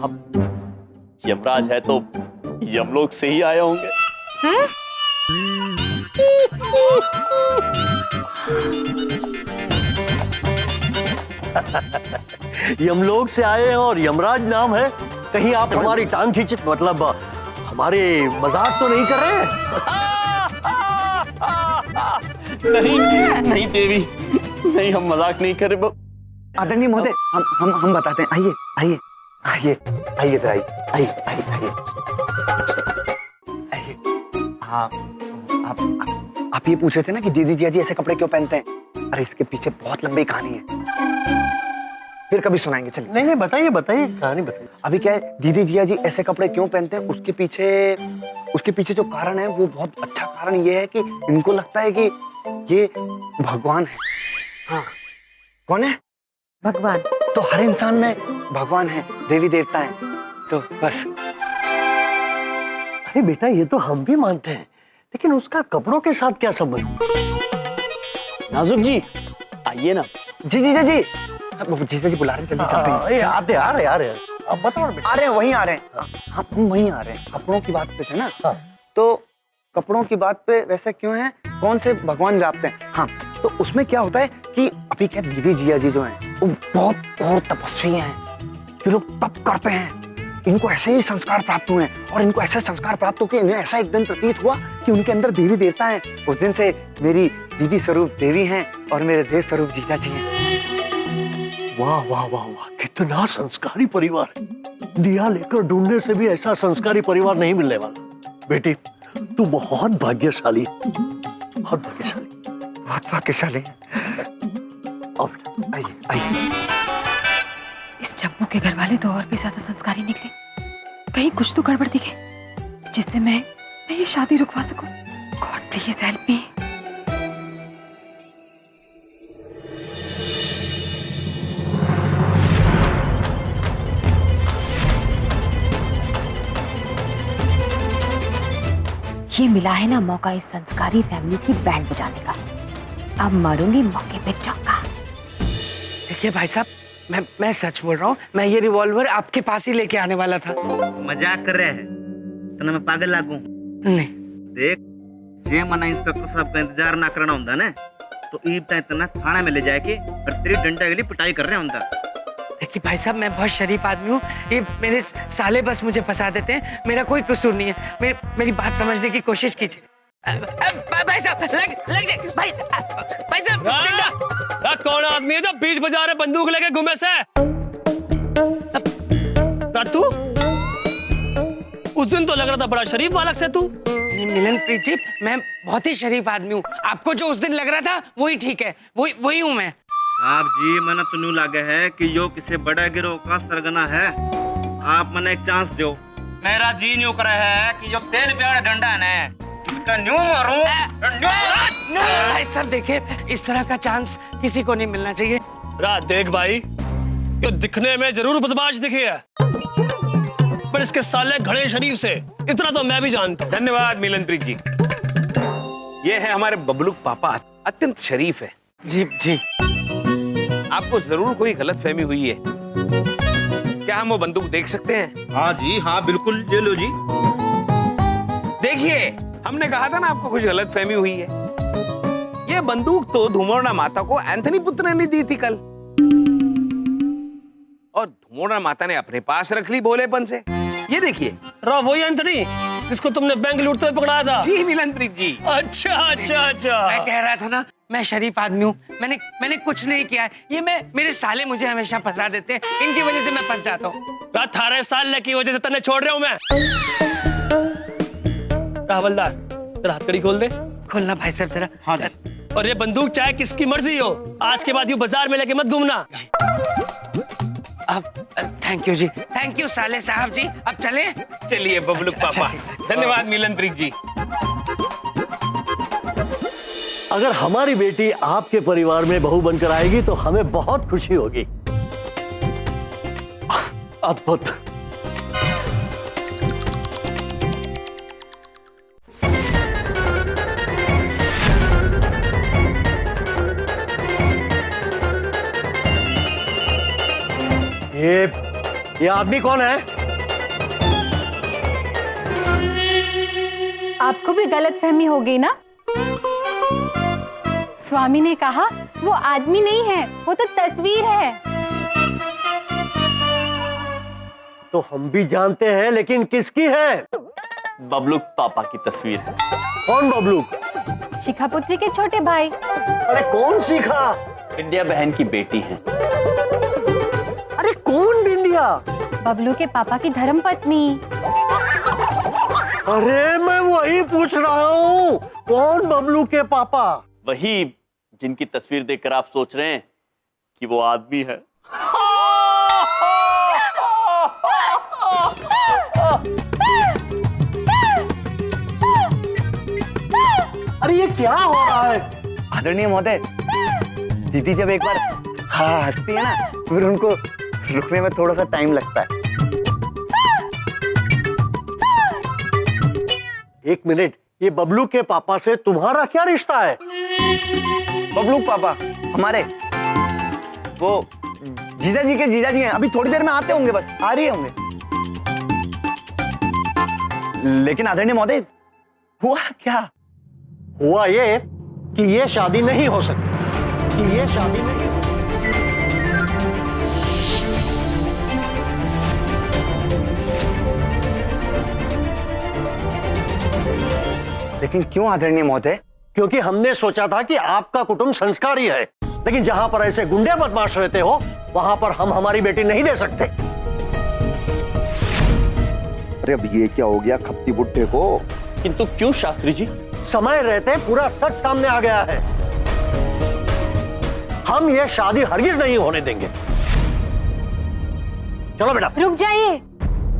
अब यमराज है तो यमलोक से ही आए होंगे। हैं? यमलोक से आए हैं और यमराज नाम है, कहीं आप हमारी टांग खींच, मतलब हमारे मजाक तो नहीं कर रहे हैं? नहीं नहीं देवी, नहीं, हम मजाक नहीं कर रहे। आदरणीय महोदय, हम बताते हैं। आइए आइए आइए आइए तो आइए आइए आइए आइए आइए। आप ये पूछ रहे थे ना कि दीदी जिया जी ऐसे कपड़े क्यों पहनते हैं? अरे इसके पीछे बहुत लंबी कहानी है, फिर कभी सुनाएंगे। चलिए। नहीं नहीं, बताइए बताइए, कहानी बताइए। अभी क्या है, दीदी जिया जी ऐसे कपड़े क्यों पहनते हैं, उसके पीछे जो कारण है वो बहुत अच्छा कारण ये है कि इनको लगता है कि ये भगवान है। हाँ, कौन है? भगवान। तो हर इंसान में भगवान है, देवी देवता है, तो बस। अरे बेटा, ये तो हम भी मानते हैं, लेकिन उसका कपड़ों के साथ क्या संबंध? नाजुक जी आइए ना। जी जी जी जी, जीजा जी बुला रहे हैं, जल्दी चलते हैं। आते आ रहे हैं, अब बताओ। आ रहे हैं, वहीं आ रहे हैं, हम वहीं आ रहे हैं। कपड़ों की बात पे थे ना, तो कपड़ों की बात पे वैसे क्यों है, कौन से भगवान व्याप्त हैं? हाँ, तो उसमें क्या होता है कि अभी क्या दीदी जिया जी जो हैं वो बहुत और तपस्वी हैं, ये लोग तप करते हैं, इनको ऐसे ही संस्कार प्राप्त हुए हैं और इनको ऐसे संस्कार प्राप्त होकर इन्हें ऐसा एक दिन प्रतीत हुआ कि उनके अंदर देवी देवता हैं। उस दिन से मेरी दीदी स्वरूप देवी हैं और मेरे देव स्वरूप जीजा जी हैं। वाह वाह वाह वाह, कितना संस्कारी परिवार है। दिया लेकर ढूंढने से भी ऐसा संस्कारी परिवार नहीं मिलने वाला। बेटी, तू बहुत भाग्यशाली, बहुत भाग्यशाली, बहुत भाग्यशाली है। आइए आइए। इस जम्मू के घर वाले तो और भी ज्यादा संस्कारी निकले, कहीं कुछ तो गड़बड़ दिखे जिससे मैं ये शादी रुकवा सकूं। God please help me. ये मिला है ना मौका इस संस्कारी फैमिली की बैंड बजाने का। अब मारूंगी मौके पे चौका। देखिए भाई साहब, मैं सच बोल रहा हूँ, मैं ये रिवॉल्वर आपके पास ही लेके आने वाला था। मजाक कर रहे हैं तो मैं पागल लागू? नहीं देख, जे मना इंस्पेक्टर साहब का इंतजार ना करना होता ना तो ईब इतना थाना में ले जाके और तेरी डंडा के लिए पिटाई कर रहे होता। देखिए भाई साहब, मैं बहुत शरीफ आदमी हूँ, ये मेरे साले बस मुझे फंसा देते हैं, मेरा कोई कसूर नहीं है। मेरी बात समझने की कोशिश कीजिए। भाई साहब लग जाए भाई साहब। कौन आदमी है जो बीच बाजार में बंदूक लेके घूमे से? तू उस दिन तो लग रहा था बड़ा शरीफ बालक से तू। मिलनप्रीत जी, मैं बहुत ही शरीफ आदमी हूँ, आपको जो उस दिन लग रहा था वही ठीक है, वही हूँ मैं। साहब जी, मैंने तो न्यू लागे है कि यो किसी बड़ा गिरोह का सरगना है। आप मैंने एक चांस दो। मेरा जी न्यू करे है कि जो तेल प्यारा डंडा है ना, इसका न्यू मारूं। भाई साहब देखिए, इस तरह का चांस किसी को नहीं मिलना चाहिए। रात देख भाई, ये दिखने में जरूर बदमाश दिखे है, पर इसके साले घड़े शरीफ से इतना तो मैं भी जानता हूँ। धन्यवाद मिलनप्रीत जी। ये है हमारे बबलू पापा, अत्यंत शरीफ है। जी जी। आपको जरूर कोई गलतफहमी हुई है। क्या हम वो बंदूक देख सकते हैं? हाँ जी, हाँ बिल्कुल, ले लो जी। देखिए, हमने कहा था ना आपको कुछ गलतफहमी हुई है। ये बंदूक तो धुमोड़ा माता को एंथनी पुत्र ने दी थी कल, और धुमोड़ा माता ने अपने पास रख ली भोलेपन से। ये देखिए, वही एंथनी जिसको तुमने बैंक लूटते हुए पकड़ाया था। जी मिलनप्रीत जी। अच्छा। मैं कह रहा था ना, मैं शरीफ आदमी हूँ, मैंने कुछ नहीं किया है। ये मेरे साले मुझे हमेशा फंसा देते हैं, इनकी वजह से मैं फंस जाता हूँ। 18 साल की वजह से तन्ने छोड़ रहा हूँ मैं। हवलदार, तेरा हथकड़ी खोल दे। खोलना भाई साहब जरा। हाँ। और ये बंदूक चाहे किसकी मर्जी हो, आज के बाद यूं बाजार में लेके मत घूमना। अब थैंक यू जी, थैंक यू साले साहब जी। अब चले? चलिए बबलू पापा। धन्यवाद मिलनप्रीत जी। अगर हमारी बेटी आपके परिवार में बहू बनकर आएगी तो हमें बहुत खुशी होगी। अद्भुत। ये आदमी कौन है? आपको भी गलतफहमी हो गई ना? स्वामी ने कहा वो आदमी नहीं है, वो तो तस्वीर है। तो हम भी जानते हैं, लेकिन किसकी है? बबलू पापा की तस्वीर है। कौन बबलू? शिखा पुत्री के छोटे भाई। अरे कौन शिखा? इंडिया बहन की बेटी है। अरे कौन बिंदिया? बबलू के पापा की धर्मपत्नी। अरे मैं वही पूछ रहा हूँ, कौन बबलू के पापा? वही जिनकी तस्वीर देखकर आप सोच रहे हैं कि वो आदमी है। अरे ये क्या हो रहा है? आदरणीय महोदय, दीदी जब एक बार हाँ हंसती है ना, फिर उनको रुकने में थोड़ा सा टाइम लगता है। एक मिनट, ये बबलू के पापा से तुम्हारा क्या रिश्ता है? बबलू पापा हमारे वो जीजाजी के जीजाजी हैं। अभी थोड़ी देर में आते होंगे, बस आ रही होंगे। लेकिन आदरणीय महोदय, हुआ क्या? हुआ ये कि ये शादी नहीं हो सकती, कि ये शादी नहीं। लेकिन क्यों आदरणीय महोदय? क्योंकि हमने सोचा था कि आपका कुटुंब संस्कारी है, लेकिन जहां पर ऐसे गुंडे बदमाश रहते हो वहां पर हम हमारी बेटी नहीं दे सकते। अरे अब ये क्या हो गया खप्ती बुड्ढे को? किंतु क्यों शास्त्री जी? समय रहते पूरा सच सामने आ गया है। हम ये शादी हरगिज नहीं होने देंगे। चलो बेटा। रुक जाइए,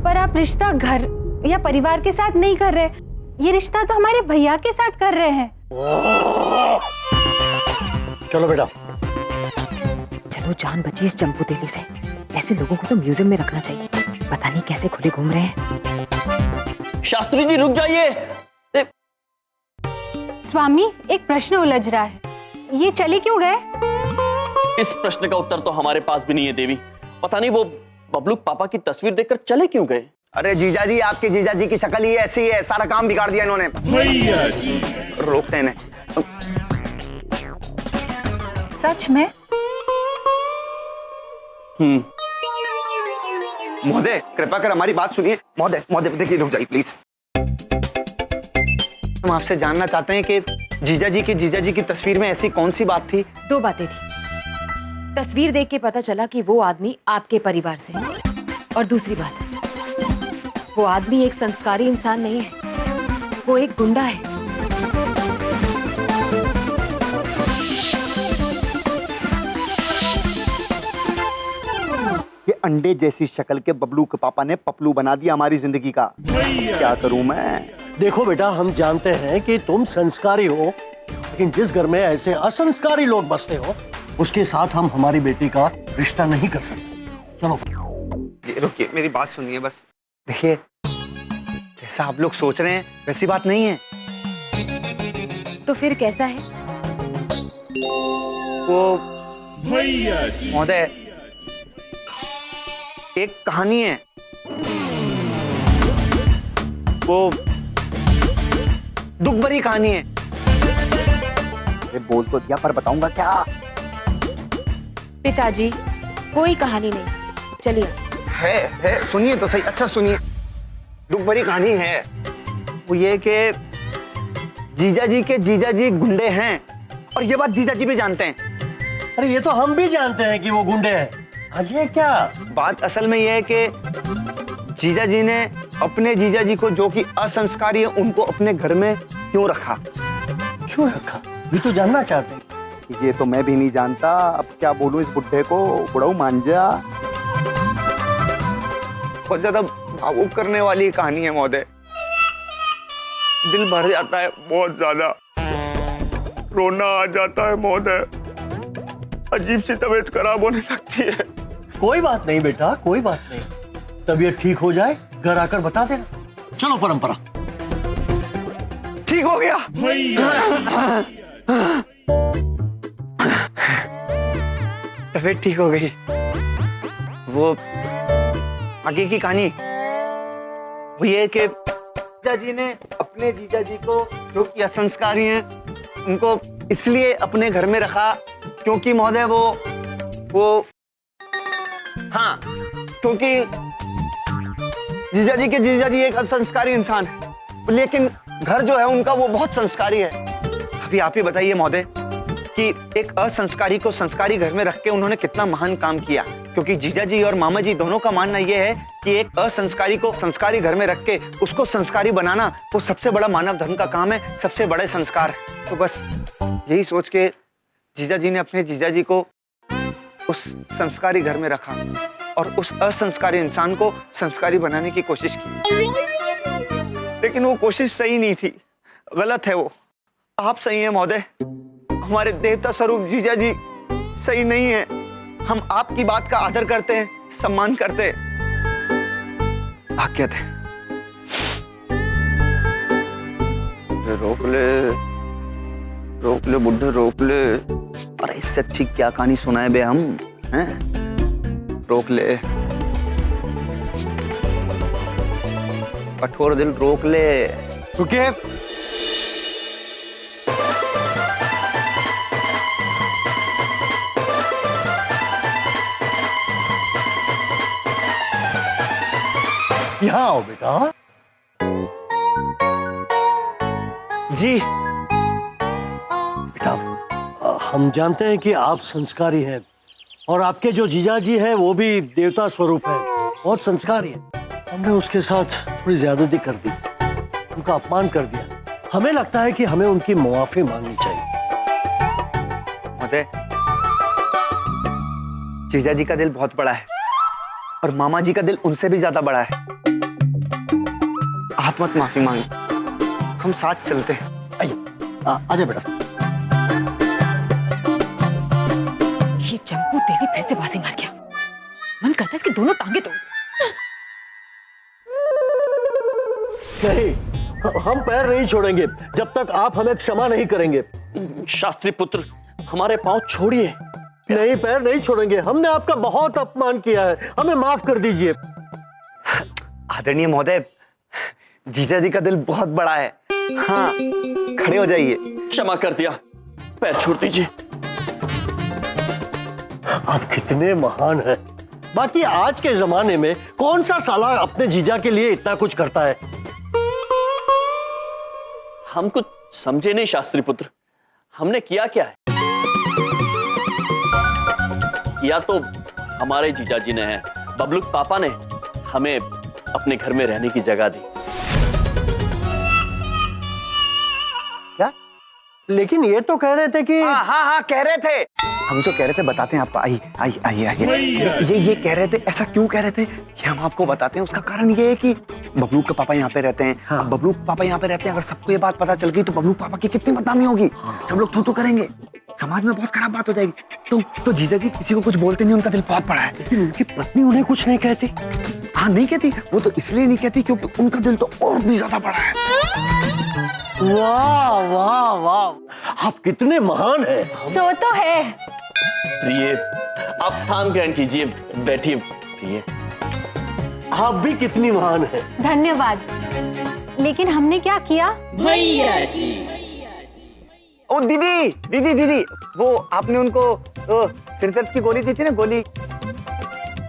पर आप रिश्ता घर या परिवार के साथ नहीं कर रहे, ये रिश्ता तो हमारे भैया के साथ कर रहे हैं। चलो बेटा। चलो, जान बची इस चंपू तेली से। ऐसे लोगों को तो म्यूजियम में रखना चाहिए, पता नहीं कैसे खुले घूम रहे हैं। शास्त्री जी रुक जाइए। स्वामी, एक प्रश्न उलझ रहा है। ये चले क्यों गए? इस प्रश्न का उत्तर तो हमारे पास भी नहीं है देवी। पता नहीं वो बबलू पापा की तस्वीर देखकर चले क्यों गए। अरे जीजा जी, आपके जीजा जी की शक्ल ही ऐसी है, सारा काम बिगाड़ दिया इन्होंने। भैया जी रोकते हैं। सच में? महोदय कृपा कर हमारी बात सुनिए। महोदय महोदय देखिए, रुक जाइए प्लीज। हम आपसे जानना चाहते हैं कि जीजा जी की तस्वीर में ऐसी कौन सी बात थी? 2 बातें थी। तस्वीर देख के पता चला कि वो आदमी आपके परिवार से है, और दूसरी बात, वो आदमी एक संस्कारी इंसान नहीं है, वो एक गुंडा है। ये अंडे जैसी शक्ल के बबलू के पापा ने पपलू बना दिया हमारी जिंदगी का। क्या करूं मैं? देखो बेटा, हम जानते हैं कि तुम संस्कारी हो, लेकिन जिस घर में ऐसे असंस्कारी लोग बसते हो, उसके साथ हम हमारी बेटी का रिश्ता नहीं कर सकते। चलो रुकिए, मेरी बात सुनिए बस। देखिए, जैसा आप लोग सोच रहे हैं वैसी बात नहीं है। तो फिर कैसा है? वो महोदय एक कहानी है, वो दुख भरी कहानी है। बोल तो दिया पर बताऊंगा क्या? पिताजी, कोई कहानी नहीं, चलिए। है सुनिए तो सही, अच्छा सुनिए। दुख भरी कहानी है वो ये कि जीजा जी गुंडे हैं, और ये बात जीजा जी भी जानते हैं। अरे ये तो हम भी जानते हैं कि वो गुंडे हैं। आगे क्या बात असल में ये है कि जीजा जी ने अपने जीजा जी को, जो कि असंस्कारी है, उनको अपने घर में क्यों रखा? क्यों रखा ये तो जानना चाहते हैं। ये तो मैं भी नहीं जानता। अब क्या बोलूं इस बुड्ढे को, बुढ़ऊ मान जा। बहुत ज्यादा भावुक करने वाली कहानी है महोदय। दिल भर जाता है, बहुत ज्यादा रोना आ जाता है महोदय। अजीब सी तबीयत खराब होने लगती है। कोई बात नहीं बेटा, कोई बात नहीं, तबीयत ठीक हो जाए घर आकर बता देना। चलो परंपरा। ठीक हो गया। तबीयत ठीक हो गई। वो आगे की कहानी वो ये कि जीजा जी ने अपने जीजा जी को, जो कि असंस्कारी हैं, उनको इसलिए अपने घर में रखा क्योंकि महोदय वो हाँ, क्योंकि जीजा जी एक असंस्कारी इंसान है, लेकिन घर जो है उनका वो बहुत संस्कारी है। अभी आप ही बताइए महोदय कि एक असंस्कारी को संस्कारी घर में रख के उन्होंने कितना महान काम किया। क्योंकि जीजा जी और मामा जी दोनों का मानना यह है कि एक असंस्कारी को संस्कारी घर में रख के उसको संस्कारी बनाना वो सबसे बड़ा मानव धर्म का काम है, सबसे बड़े संस्कार। तो बस यही सोच के जीजा जी ने अपने जीजा जी को उस संस्कारी घर में रखा और उस असंस्कारी इंसान को संस्कारी बनाने की कोशिश की। लेकिन वो कोशिश सही नहीं थी, गलत है वो। आप सही हैं महोदय, हमारे देवता स्वरूप जीजा जी सही नहीं है। हम आपकी बात का आदर करते हैं, सम्मान करते हैं। आज्ञा थे। रोक ले बुड्ढे, रोक ले। अरे इससे अच्छी क्या कहानी सुनाए बे हम, हैं? रोक ले कठोर दिल, रोक ले। रुकिए। यहाँ आओ बेटा। जी बेटा, हम जानते हैं कि आप संस्कारी हैं, और आपके जो जीजा जी हैं वो भी देवता स्वरूप है, बहुत संस्कारी है। हमने उसके साथ थोड़ी ज्यादती कर दी, उनका अपमान कर दिया। हमें लगता है कि हमें उनकी मुआफी मांगनी चाहिए। महोदय, जीजा जी का दिल बहुत बड़ा है और मामा जी का दिल उनसे भी ज्यादा बड़ा है। आप मत माफी मांगे, हम साथ चलते हैं। आजा बेटा। ये चंपू देवी फिर से बाजी मार गया। मन करता है इसकी दोनों टांगे तोड़। नहीं, हम पैर नहीं छोड़ेंगे जब तक आप हमें क्षमा नहीं करेंगे। शास्त्री पुत्र, हमारे पांव छोड़िए। नहीं, पैर नहीं छोड़ेंगे। हमने आपका बहुत अपमान किया है, हमें माफ कर दीजिए। आदरणीय महोदय, जीजा जी का दिल बहुत बड़ा है। हाँ, खड़े हो जाइए। क्षमा कर दिया, पैर छोड़ दीजिए। आप कितने महान हैं। बाकी आज के जमाने में कौन सा साला अपने जीजा के लिए इतना कुछ करता है? हम कुछ समझे नहीं शास्त्री पुत्र, हमने किया क्या है? किया तो हमारे जीजाजी ने है। बबलू पापा ने हमें अपने घर में रहने की जगह दी। क्या? लेकिन ये तो कह रहे थे कि हाँ कह रहे थे। हम जो कह रहे थे बताते हैं आपको। आइए। ये कह रहे थे, ऐसा क्यों कह रहे थे ये हम आपको बताते हैं। उसका कारण ये है कि बबलू के पापा यहाँ पे रहते हैं। हाँ। अब बबलू पापा यहाँ पे रहते हैं, अगर सबको ये बात पता चल गई तो बबलू पापा की कितनी बदनामी होगी। सब लोग थू करेंगे, समाज में बहुत खराब बात हो जाएगी। तो जीजा जी किसी को कुछ बोलते नहीं, उनका दिल बहुत बड़ा है। लेकिन उनकी पत्नी उन्हें कुछ नहीं कहती। हाँ, नहीं कहती। वो तो इसलिए नहीं कहती क्योंकि उनका दिल तो और भी ज्यादा बड़ा है। वाह वाह वाह, आप कितने महान हैं। सो तो है। प्रिय, आप स्थान ग्रहण कीजिए, बैठिए। प्रिय, आप भी कितनी महान हैं। धन्यवाद। लेकिन हमने क्या किया? ओ दीदी, वो आपने उनको सिरदर्द की गोली दी थी ना, गोली।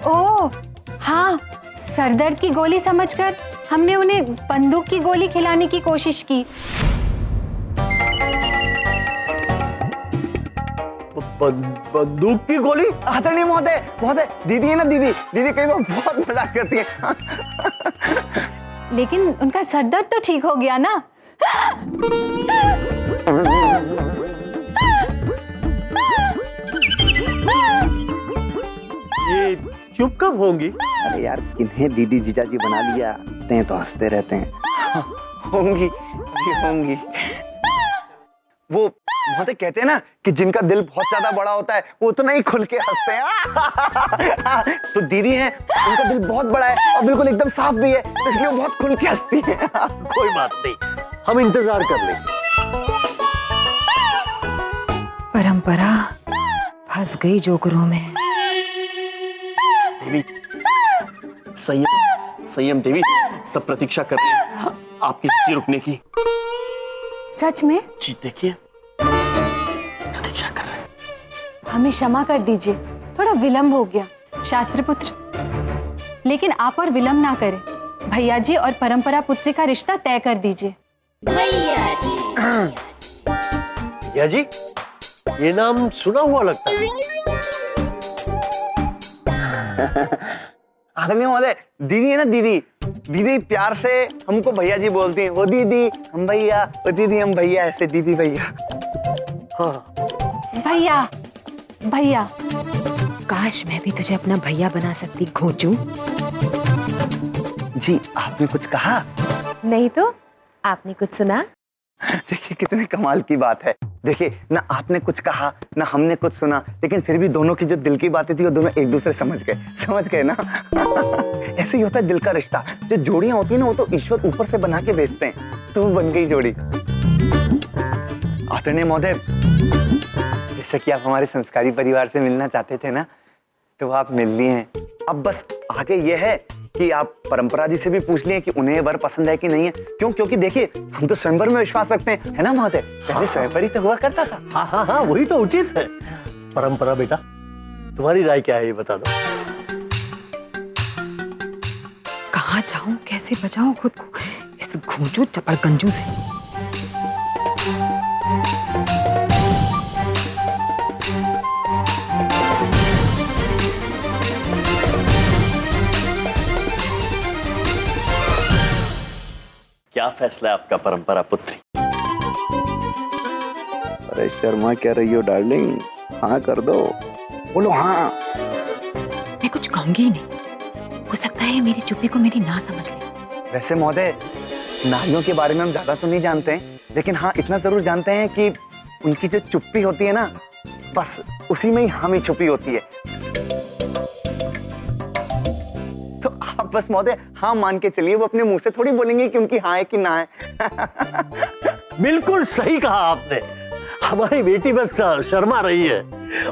ओह हाँ, सरदर्द की गोली समझकर हमने उन्हें बंदूक की गोली खिलाने की कोशिश की। बंदूक की गोली? आदरणीय महोदय, दीदी है ना, दीदी कई बार बहुत मजाक करती है। लेकिन उनका सरदर्द तो ठीक हो गया ना? ये चुप कब होंगी? अरे यार, इन्हें दीदी जीजाजी बना लिया ते तो हंसते रहते हैं। होंगी। वो महोदय कहते हैं ना कि जिनका दिल बहुत ज्यादा बड़ा होता है वो उतना ही खुल के हंसते हैं। तो दीदी हैं, उनका दिल बहुत बड़ा है और बिल्कुल एकदम साफ भी है, तो इसलिए वो बहुत खुल के हंसती है। कोई बात नहीं, हम इंतजार कर लेंगे। परंपरा फंस गई जोकरों में। देवी, संयम देवी, सब प्रतीक्षा कर रहे हैं आपकी हंसी रुकने की। सच में? जी देखिए, प्रतीक्षा कर रहे हैं। हमें क्षमा कर दीजिए, थोड़ा विलंब हो गया शास्त्री पुत्र। लेकिन आप और विलंब ना करें, भैया जी और परंपरा पुत्री का रिश्ता तय कर दीजिए। भैया जी, ये नाम सुना हुआ लगता है। आदरणीय महोदय, दीदी है ना, दीदी प्यार से हमको भैया जी बोलती हैं। वो दीदी हम भैया, वो दीदी हम भैया, ऐसे दीदी भैया। हाँ, भैया। काश मैं भी तुझे अपना भैया बना सकती, घोंचू। जी, आपने कुछ कहा? नहीं तो आपने कुछ सुना? देखिए कितने कमाल की बात है। देखिए ना, आपने कुछ कहा ना हमने कुछ सुना, लेकिन फिर भी दोनों की जो दिल की बातें थी वो दोनों एक दूसरे समझ गए ना। ऐसे ही होता है दिल का रिश्ता। जो जोड़ियां होती है ना, वो तो ईश्वर ऊपर से बना के भेजते हैं, तो वो बन गई जोड़ी। आदरणीय महोदय, जैसे कि आप हमारे संस्कारी परिवार से मिलना चाहते थे ना, तो आप मिल लिए हैं। अब बस आगे ये है कि आप परंपरा जी से भी पूछ लिए कि उन्हें वर पसंद है कि नहीं है। क्यों? क्योंकि देखिए हम तो स्वयंवर में विश्वास रखते हैं, है ना महोदय? पहले स्वयंवर ही तो हुआ करता था। हाँ, वही तो उचित है। परंपरा बेटा, तुम्हारी राय क्या है, ये बता दो। कहाँ जाऊं, कैसे बचाऊं खुद को इस घोंचू चपड़गंजू से? क्या फैसला है आपका परंपरा पुत्री? अरे शर्मा क्या रही हो डार्लिंग, हाँ कर दो, बोलो हाँ। मैं कुछ कहूंगी ही नहीं, हो सकता है मेरी चुप्पी को मेरी ना समझ ले। वैसे महोदय, नारियों के बारे में हम ज्यादा तो नहीं जानते हैं, लेकिन हाँ इतना जरूर जानते हैं कि उनकी जो चुप्पी होती है ना, बस उसी में ही हामी छुपी होती है। तो आप बस महोदय हाँ मान के चलिए, वो अपने मुंह से थोड़ी बोलेंगे कि उनकी हाँ है कि ना है। बिल्कुल सही कहा आपने। हमारी बेटी बस शर्मा रही है,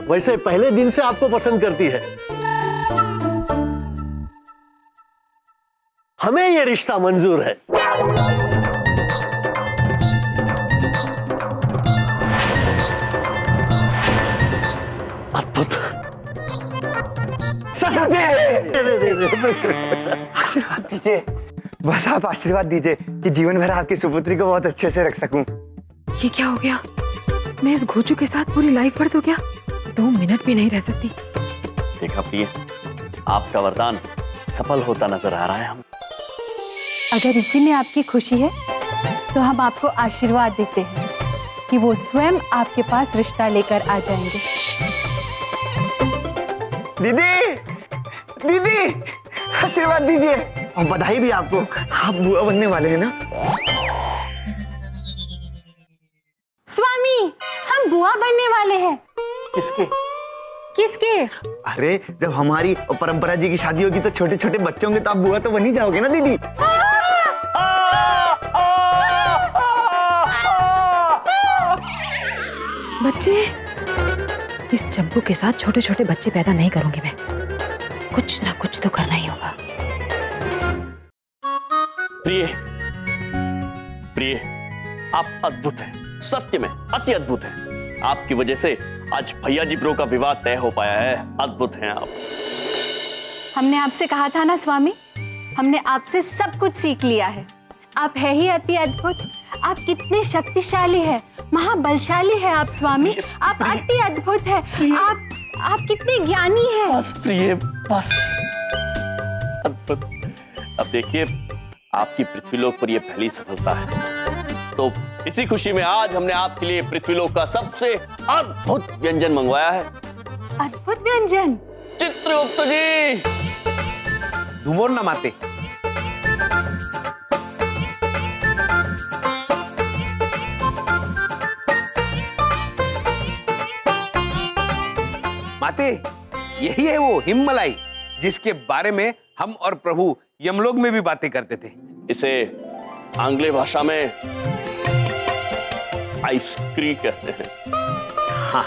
वैसे पहले दिन से आपको पसंद करती है। हमें ये रिश्ता मंजूर है। अद्भुत। आशीर्वाद दीजिए, बस आप आशीर्वाद दीजिए कि जीवन भर आपकी सुपुत्री को बहुत अच्छे से रख सकूं। ये क्या हो गया? मैं इस घोचू के साथ पूरी लाइफ भर तो क्या 2 मिनट भी नहीं रह सकती। देखा प्रिय, आपका वरदान सफल होता नजर आ रहा है। हम अगर इसी में आपकी खुशी है तो हम आपको आशीर्वाद देते हैं कि वो स्वयं आपके पास रिश्ता लेकर आ जाएंगे। दीदी, दीदी, आशीर्वाद दीजिए और बधाई भी आपको, आप बुआ बनने वाले हैं ना। स्वामी, हम बुआ बनने वाले हैं। किसके? किसके? अरे जब हमारी और परंपरा जी की शादी होगी तो छोटे छोटे बच्चे होंगे, तो आप बुआ तो बन ही जाओगे ना दीदी। बच्चे, इस चंपू के साथ छोटे छोटे बच्चे पैदा नहीं करूंगी मैं। कुछ ना कुछ तो करना ही होगा। प्रिय, प्रिय, आप अद्भुत हैं, सत्य में अति अद्भुत हैं। आपकी वजह से आज भैया जी ब्रो का विवाह तय हो पाया है। अद्भुत हैं आप। हमने आपसे कहा था ना स्वामी, हमने आपसे सब कुछ सीख लिया है। आप है ही अति अद्भुत। आप कितने शक्तिशाली है, महाबलशाली है आप स्वामी। आप अति अद्भुत है। आप कितने ज्ञानी है। बस प्रिय, बस। अद्भुत। अब देखिए, आपकी पृथ्वीलोक पर यह पहली सफलता है, तो इसी खुशी में आज हमने आपके लिए पृथ्वीलोक का सबसे अद्भुत व्यंजन मंगवाया है। अद्भुत व्यंजन? चित्रगुप्त जी, धुमोर ना माते। माते, यही है वो हिममलाई जिसके बारे में हम और प्रभु यमलोक में भी बातें करते थे। इसे आंग्ले भाषा में आइसक्रीम कहते हैं। हाँ,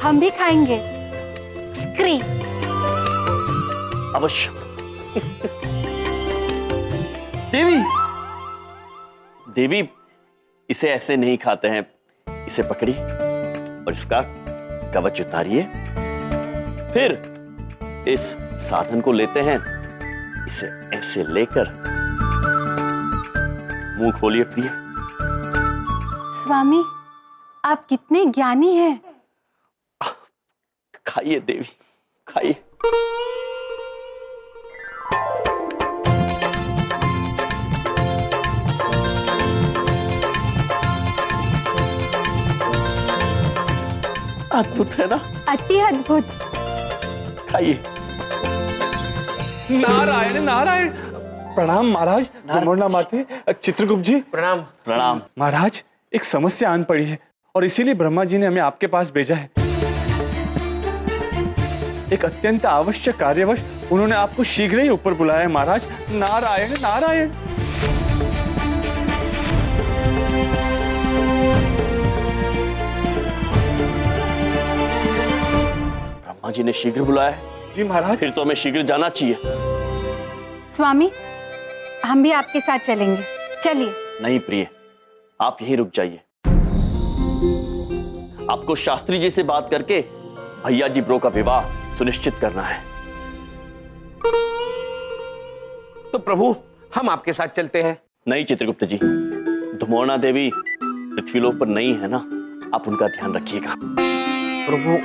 हम भी खाएंगे स्क्री। अवश्य। देवी, देवी, इसे ऐसे नहीं खाते हैं। इसे पकड़िए और इसका कवच उतारिए, फिर इस साधन को लेते हैं, इसे ऐसे लेकर मुंह खोलिए प्रिय। स्वामी, आप कितने ज्ञानी हैं। खाइए देवी, खाइए। अद्भुत है ना? अति अद्भुत। खाइए। नारायण नारायण। प्रणाम महाराज। धुमोरना माते, चित्रगुप्त जी प्रणाम। प्रणाम महाराज। एक समस्या आन पड़ी है और इसीलिए ब्रह्मा जी ने हमें आपके पास भेजा है। एक अत्यंत आवश्यक कार्यवश उन्होंने आपको शीघ्र ही ऊपर बुलाया है महाराज। नारायण नारायण। ब्रह्मा जी ने शीघ्र बुलाया है? जी महाराज। फिर तो हमें शीघ्र जाना चाहिए। स्वामी, हम भी आपके साथ चलेंगे। चलिए। नहीं प्रिय, आप यहीं रुक जाइए। आपको शास्त्री जी से बात करके भैया जी ब्रो का विवाह सुनिश्चित करना है। तो प्रभु, हम आपके साथ चलते हैं। नहीं चित्रगुप्त जी, धुमोरना देवी पृथ्वीलोक पर नहीं है ना, आप उनका ध्यान रखिएगा। प्रभु।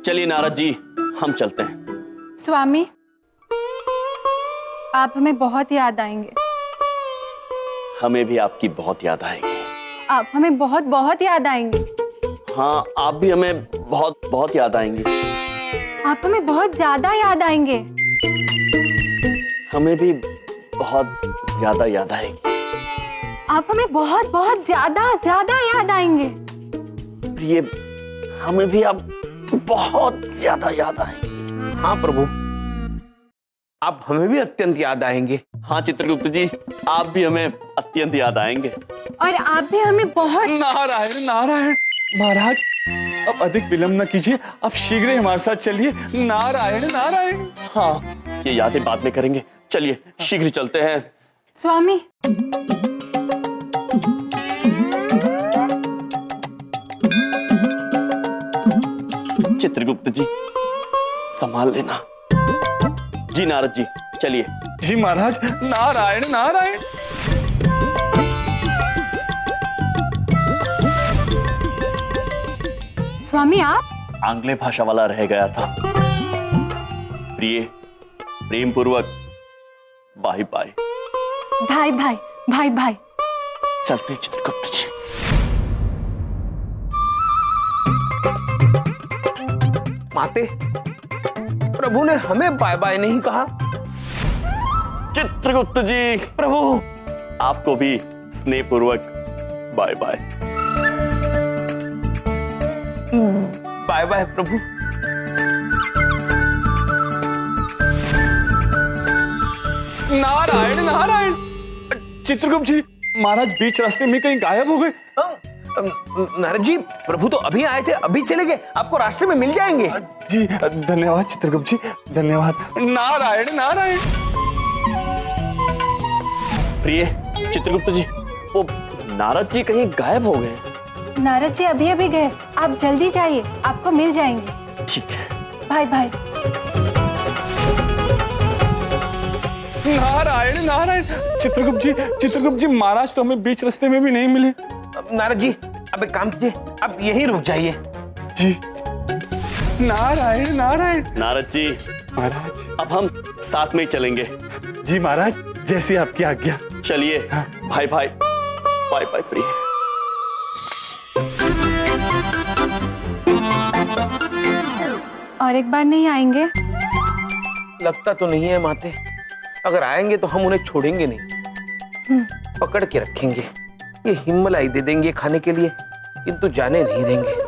चलिए नारद जी, हम चलते हैं। स्वामी, आप हमें बहुत याद आएंगे। हमें भी आपकी बहुत याद आएगी। आप हमें बहुत बहुत याद आएंगे। हाँ, आप भी हमें बहुत बहुत याद आएंगे। आप हमें बहुत ज्यादा याद आएंगे। हमें भी बहुत ज्यादा याद आएगी। आप हमें बहुत बहुत ज्यादा ज्यादा याद आएंगे। प्रिय, हमें भी आप बहुत ज्यादा याद आएंगे। हाँ प्रभु, आप हमें भी अत्यंत याद आएंगे। हाँ चित्रगुप्त जी, आप भी हमें अत्यंत याद आएंगे। और आप भी हमें बहुत। नारायण नारायण। महाराज अब अधिक विलंब न कीजिए, आप शीघ्र ही हमारे साथ चलिए। नारायण नारायण। हाँ, ये यादें बाद में करेंगे, चलिए शीघ्र चलते हैं। स्वामी, चित्रगुप्त जी संभाल लेना। जी नारद जी चलिए। जी महाराज, नारायण नारायण। स्वामी आप? आंग्ल भाषा वाला रह गया था। प्रिय, प्रेम पूर्वक बाय बाय। भाई भाई भाई भाई। चलते चित्रगुप्त जी। माते, प्रभु ने हमें बाय बाय नहीं कहा। चित्रगुप्त जी, प्रभु आपको भी स्नेह पूर्वक बाय बाय। बाय बाय प्रभु। नारायण नारायण। चित्रगुप्त जी, महाराज बीच रास्ते में कहीं गायब हो गए। नारद जी, प्रभु तो अभी आए थे, अभी चले गए, आपको रास्ते में मिल जाएंगे। जी धन्यवाद चित्रगुप्त जी, धन्यवाद। नारायण नारायण। प्रिय चित्रगुप्त जी, वो नारद जी कहीं गायब हो गए। नारद जी अभी अभी गए, आप जल्दी जाइए, आपको मिल जाएंगे। ठीक है। Bye bye. नारायण नारायण। चित्रगुप्त जी महाराज तो हमें बीच रास्ते में भी नहीं मिले। नारद जी, अब एक काम कीजिए, अब यहीं रुक जाइए। जी नारायण नारायण। नारद जी महाराज, अब हम साथ में ही चलेंगे। जी महाराज, जैसी आपकी आज्ञा। चलिए। हाँ। भाई भाई बाय बाय प्रिय। और एक बार नहीं आएंगे? लगता तो नहीं है माते, अगर आएंगे तो हम उन्हें छोड़ेंगे नहीं, पकड़ के रखेंगे। ये हिम्मलाई दे देंगे खाने के लिए, किंतु जाने नहीं देंगे।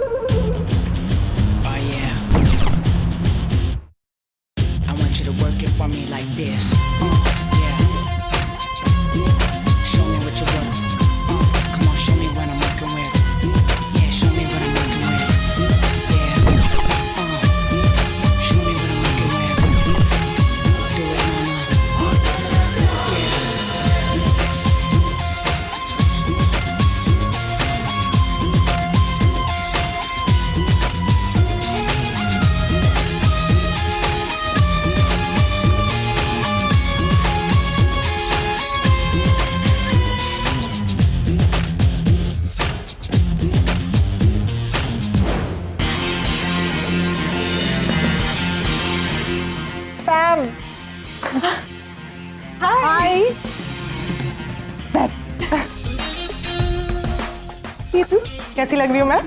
हाय। ये तू कैसी लग रही हूँ मैं?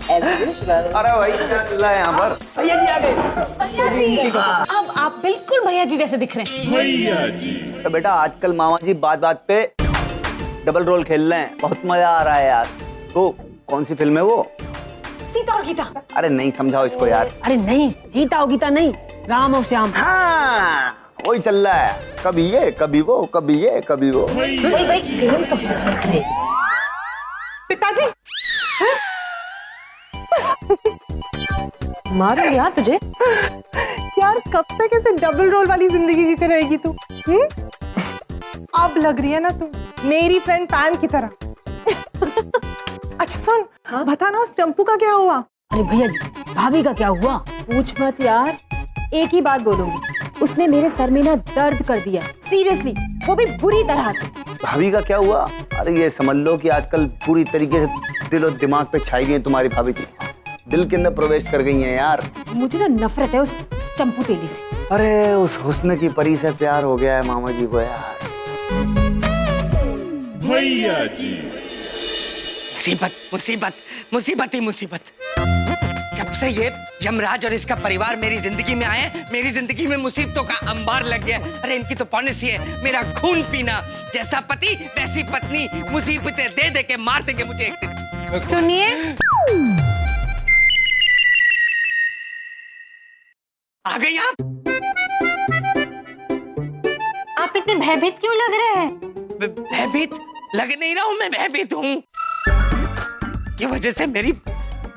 अरे भाई क्या चल रहा है यहाँ पर? भैया जी आ गए। अब आप बिल्कुल भैया जी जैसे दिख रहे हैं। भैया जी। तो बेटा आजकल मामा जी बात बात पे डबल रोल खेल रहे हैं, बहुत मजा आ रहा है यार। तो कौन सी फिल्म है वो? सीता और गीता। अरे नहीं, समझाओ इसको यार। अरे नहीं, सीता और गीता नहीं, राम और श्याम। हाँ वही चल रहा है, कभी ये कभी वो, कभी ये कभी वो। भाई गेम तो है। पिताजी मारो यार तुझे। यार कब तक ऐसे डबल रोल वाली जिंदगी जीते रहेगी तू? अब लग रही है ना तू मेरी फ्रेंड पैम की तरह। अच्छा सुन, बता ना उस चंपू का क्या हुआ? अरे भैया जी, भाभी का क्या हुआ? पूछ मत यार, एक ही बात बोलूंगी, उसने मेरे सर में ना दर्द कर दिया, सीरियसली, वो भी बुरी तरह से। भाभी का क्या हुआ? अरे ये समझ लो कि आजकल पूरी तरीके से दिल और दिमाग पे छाई गई तुम्हारी भाभी जी, दिल के अंदर प्रवेश कर गई हैं यार। मुझे ना नफरत है उस चंपू तेली से। अरे उस हुस्न की परी से प्यार हो गया है मामा जी को यार। भैया जी। मुसीबत मुसीबत मुसीबत ही मुसीबत। जब से ये यमराज और इसका परिवार मेरी जिंदगी में आए, मेरी जिंदगी में मुसीबतों का अंबार लग गया। अरे इनकी तो पॉलिसी है मेरा खून पीना, जैसा पति वैसी पत्नी, मुसीबतें दे दे के मार देंगे मुझे एक दिन। सुनिए, आ गई आप? आप इतने भयभीत क्यों लग रहे हैं? भयभीत लग नहीं रहा हूं, मैं भयभीत हूं। ये वजह से मेरी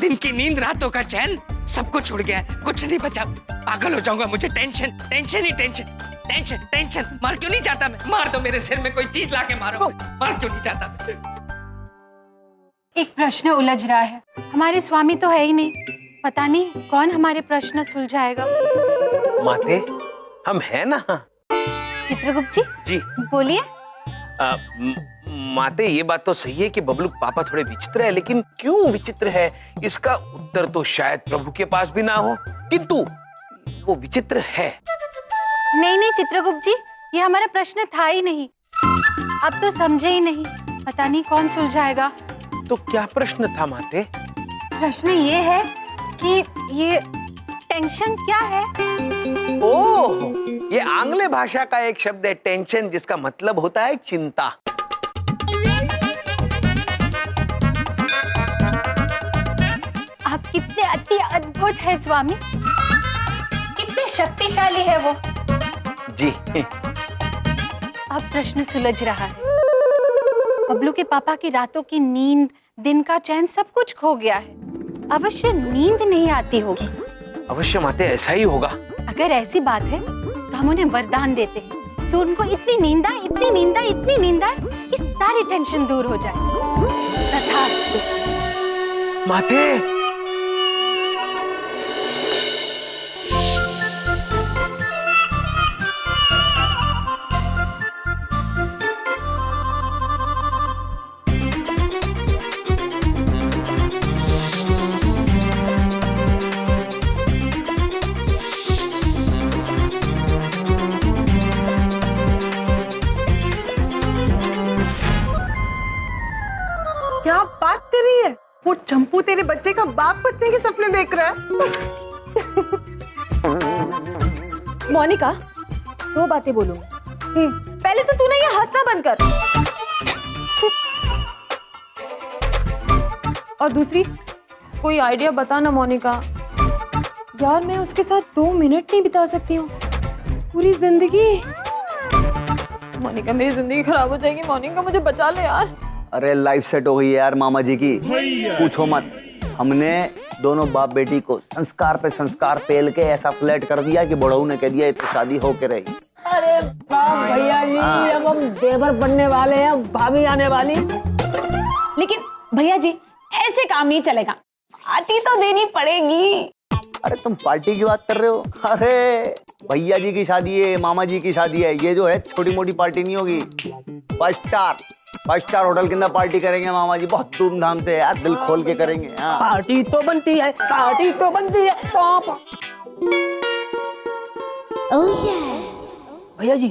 दिन की नींद, रातों का चैन सब कुछ उड़ गया है, कुछ नहीं बचा। पागल हो जाऊंगा, मुझे टेंशन टेंशन ही टेंशन टेंशन टेंशन। मार क्यों नहीं चाहता मैं? मार दो, मेरे सिर में कोई चीज लाके मारो। मार क्यों नहीं चाहता मैं? एक प्रश्न उलझ रहा है। हमारे स्वामी तो है ही नहीं, पता नहीं कौन हमारे प्रश्न सुलझाएगा। माते, हम हैं ना? चित्रगुप्त जी जी बोलिए। माते, ये बात तो सही है कि बबलू पापा थोड़े विचित्र है, लेकिन क्यों विचित्र है इसका उत्तर तो शायद प्रभु के पास भी ना हो, किंतु वो विचित्र है। नहीं नहीं चित्रगुप्त जी, ये हमारा प्रश्न था ही नहीं। अब तो समझे ही नहीं, पता नहीं कौन सुलझाएगा। तो क्या प्रश्न था माते? प्रश्न ये है कि ये टेंशन क्या है? ओह, ये आंग्ल भाषा का एक शब्द है टेंशन, जिसका मतलब होता है चिंता। आप कितने अति अद्भुत है स्वामी, कितने शक्तिशाली है वो। जी। अब प्रश्न सुलझ रहा है। बबलू के पापा की रातों की नींद, दिन का चैन सब कुछ खो गया है। अवश्य नींद नहीं आती होगी। अवश्य माते, ऐसा ही होगा। अगर ऐसी बात है तो हम उन्हें वरदान देते हैं, तो उनको इतनी नींद आए, इतनी नींद आए, इतनी नींद आए कि सारी टेंशन दूर हो जाए। तथास्तु। माते, क्या बात कर रही है? वो चंपू तेरे बच्चे का बाप बनने के सपने देख रहा है। मोनिका, दो बातें बोलूंगी। पहले तो तूने ये हंसना बंद कर, और दूसरी, कोई आइडिया बता ना मोनिका। यार मैं उसके साथ 2 मिनट नहीं बिता सकती हूँ, पूरी जिंदगी। मोनिका, मेरी जिंदगी खराब हो जाएगी। मोनिका, मुझे बचा ले यार। अरे लाइफ सेट हो गई है यार मामा जी की, पूछो मत। हमने दोनों बाप बेटी को संस्कार पे संस्कार पेल के ऐसा फ्लैट कर दिया कि बड़ों ने कह दिया तो शादी होके रही। अरे बाप भैया जी, अब हम देवर बनने वाले हैं, भाभी आने वाली। लेकिन भैया जी, ऐसे काम नहीं चलेगा, पार्टी तो देनी पड़ेगी। अरे तुम पार्टी की बात कर रहे हो? अरे भैया जी की शादी है, मामा जी की शादी है, ये जो है छोटी मोटी पार्टी नहीं होगी। 5 स्टार होटल के अंदर पार्टी करेंगे मामा जी, बहुत धूमधाम से यार, दिल खोल के करेंगे। हाँ। पार्टी तो बनती है, पार्टी तो बनती है। भैया जी,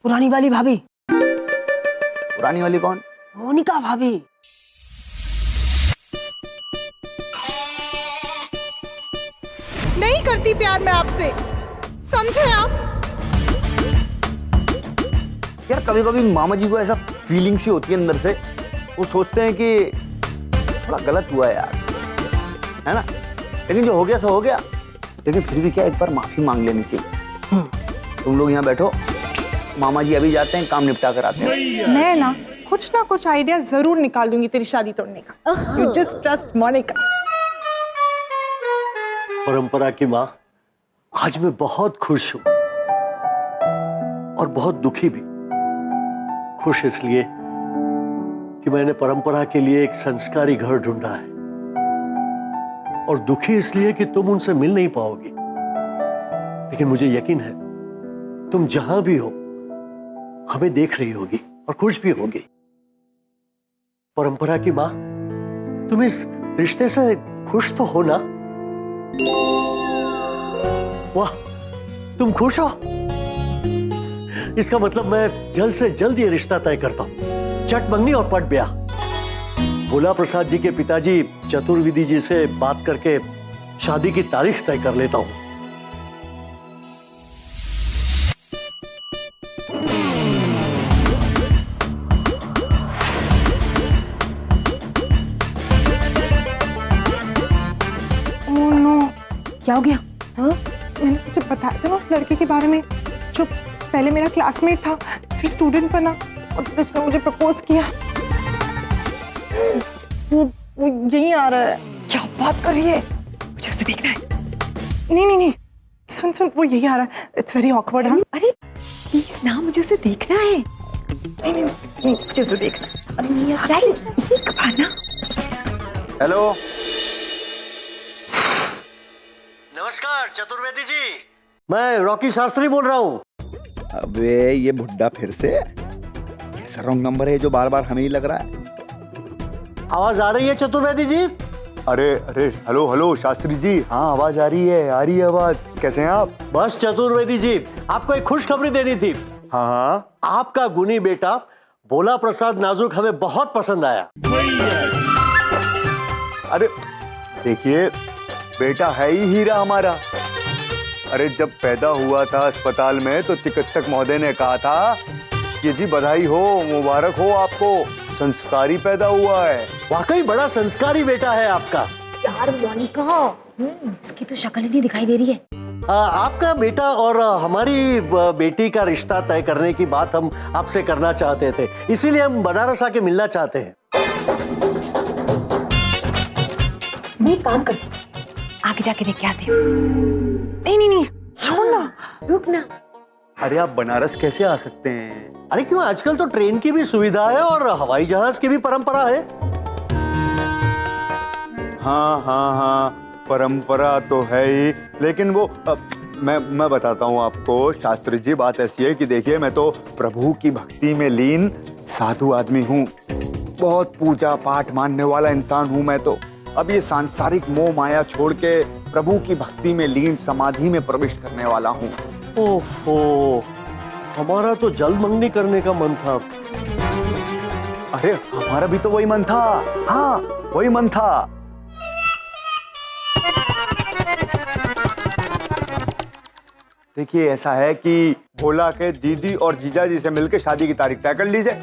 पुरानी वाली भाभी। पुरानी वाली कौन? मोनिका भाभी। नहीं करती प्यार मैं आपसे, समझे आप? यार कभी कभी मामा जी को ऐसा फीलिंग सी होती है अंदर से, वो सोचते हैं कि थोड़ा गलत हुआ यार, है ना? लेकिन जो हो गया सो हो गया। लेकिन फिर भी क्या, एक बार माफी मांग लेनी चाहिए। तुम लोग यहाँ बैठो, मामा जी अभी जाते हैं, काम निपटा कर आते हैं। मैं ना कुछ आइडिया जरूर निकाल दूंगी तेरी शादी तोड़ने का। You just trust Monika. Parampara की माँ, आज मैं बहुत खुश हूं और बहुत दुखी भी। खुश इसलिए कि मैंने परंपरा के लिए एक संस्कारी घर ढूंढा है, और दुखी इसलिए कि तुम उनसे मिल नहीं पाओगी। लेकिन मुझे यकीन है तुम जहां भी हो हमें देख रही होगी और खुश भी होगी। परंपरा की माँ, तुम इस रिश्ते से खुश तो हो ना? वाह, तुम खुश हो? इसका मतलब मैं जल्द से जल्द ये रिश्ता तय करता हूं। चट मंगनी और पट ब्याह। भोला प्रसाद जी के पिताजी चतुर्वेदी जी से बात करके शादी की तारीख तय कर लेता हूं। ओह नो, क्या हो गया? हाँ? मैंने तुझे बताया था ना उस लड़के के बारे में, जो पहले मेरा क्लासमेट था, फिर स्टूडेंट बना, और फिर उसने मुझे प्रपोज किया। वो यही आ रहा है। क्या बात कर रही है? मुझे उसे देखना है। नहीं, सुन वो यही आ रहा है। It's very awkward. हाँ, अरे प्लीज ना, मुझे उसे देखना है। नहीं, मुझे उसे देखना। अरे नहीं यार, ये कबाना। हेलो, नमस्कार चतुर्वेदी जी, मैं रॉकी शास्त्री बोल रहा हूँ। अबे ये बुड्ढा फिर से कैसा रॉन्ग नंबर है जो बार बार हमें ही लग रहा है। आवाज आ रही है चतुर्वेदी जी? अरे हेलो शास्त्री जी, हाँ आवाज आ रही है आवाज। कैसे हैं आप? बस चतुर्वेदी जी, आपको एक खुशखबरी देनी थी। हाँ, आपका गुणी बेटा भोला प्रसाद नाजुक हमें बहुत पसंद आया। अरे देखिए, बेटा है ही हीरा हमारा। अरे जब पैदा हुआ था अस्पताल में तो चिकित्सक महोदय ने कहा था कि जी बधाई हो, मुबारक हो आपको, संस्कारी पैदा हुआ है। वाकई बड़ा संस्कारी बेटा है आपका। यार मोनिका, इसकी तो शक्ल ही नहीं दिखाई दे रही है। आपका बेटा और हमारी बेटी का रिश्ता तय करने की बात हम आपसे करना चाहते थे, इसीलिए हम बनारस आके मिलना चाहते हैं। मैं एक काम करती हूँ, आगे जाके देख के आती हूँ। नहीं, छोड़ ना, रुक ना। अरे आप बनारस कैसे आ सकते हैं? अरे क्यों, आजकल तो ट्रेन की भी सुविधा है और हवाई जहाज की भी परंपरा है। हाँ, परंपरा तो है ही, लेकिन वो मैं बताता हूँ आपको शास्त्री जी। बात ऐसी है कि देखिए, मैं तो प्रभु की भक्ति में लीन साधु आदमी हूँ, बहुत पूजा पाठ मानने वाला इंसान हूँ मैं तो। अब ये सांसारिक मोह माया छोड़ के प्रभु की भक्ति में लीन समाधि में प्रवेश करने वाला हूँ। ओफो, हमारा तो जल मंगनी करने का मन था। अरे हमारा भी तो वही मन था। हाँ, वही मन था। देखिए ऐसा है कि भोला के दीदी और जीजा जी से मिलकर शादी की तारीख तय कर लीजिए।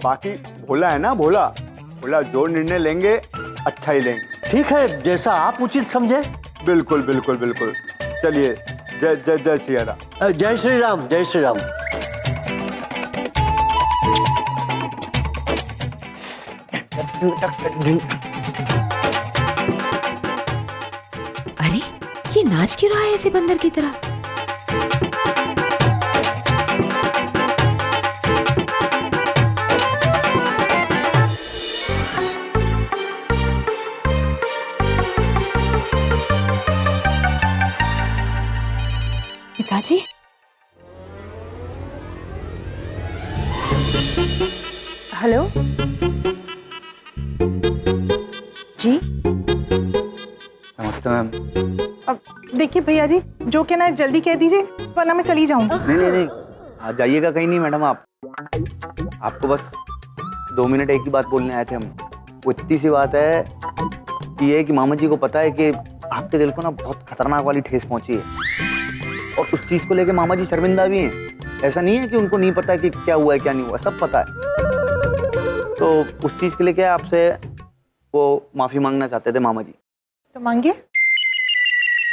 बाकी भोला है ना, भोला जो निर्णय लेंगे अच्छा ही लेंगे। ठीक है, जैसा आप उचित समझे। बिल्कुल। चलिए, जय श्री राम। जय श्री राम, जय श्री राम। अरे ये नाच क्यों रहा है ऐसे बंदर की तरह? पिताजी, हेलो जी। नमस्ते मैम। अब देखिए भैया जी, जो कहना है जल्दी कह दीजिए, वरना मैं चली जाऊंगी। नहीं, आज जाइएगा कहीं नहीं मैडम। आपको बस 2 मिनट एक ही बात बोलने आए थे हम। वो इतनी सी बात है कि ये कि मामा जी को पता है कि आपके दिल को ना बहुत खतरनाक वाली ठेस पहुंची है, और उस चीज को लेके मामा जी शर्मिंदा भी हैं। ऐसा नहीं है कि उनको नहीं पता कि क्या हुआ है क्या नहीं हुआ, सब पता है। तो उस चीज के लिए क्या आपसे वो माफी मांगना चाहते थे मामा जी। तो मांगिए।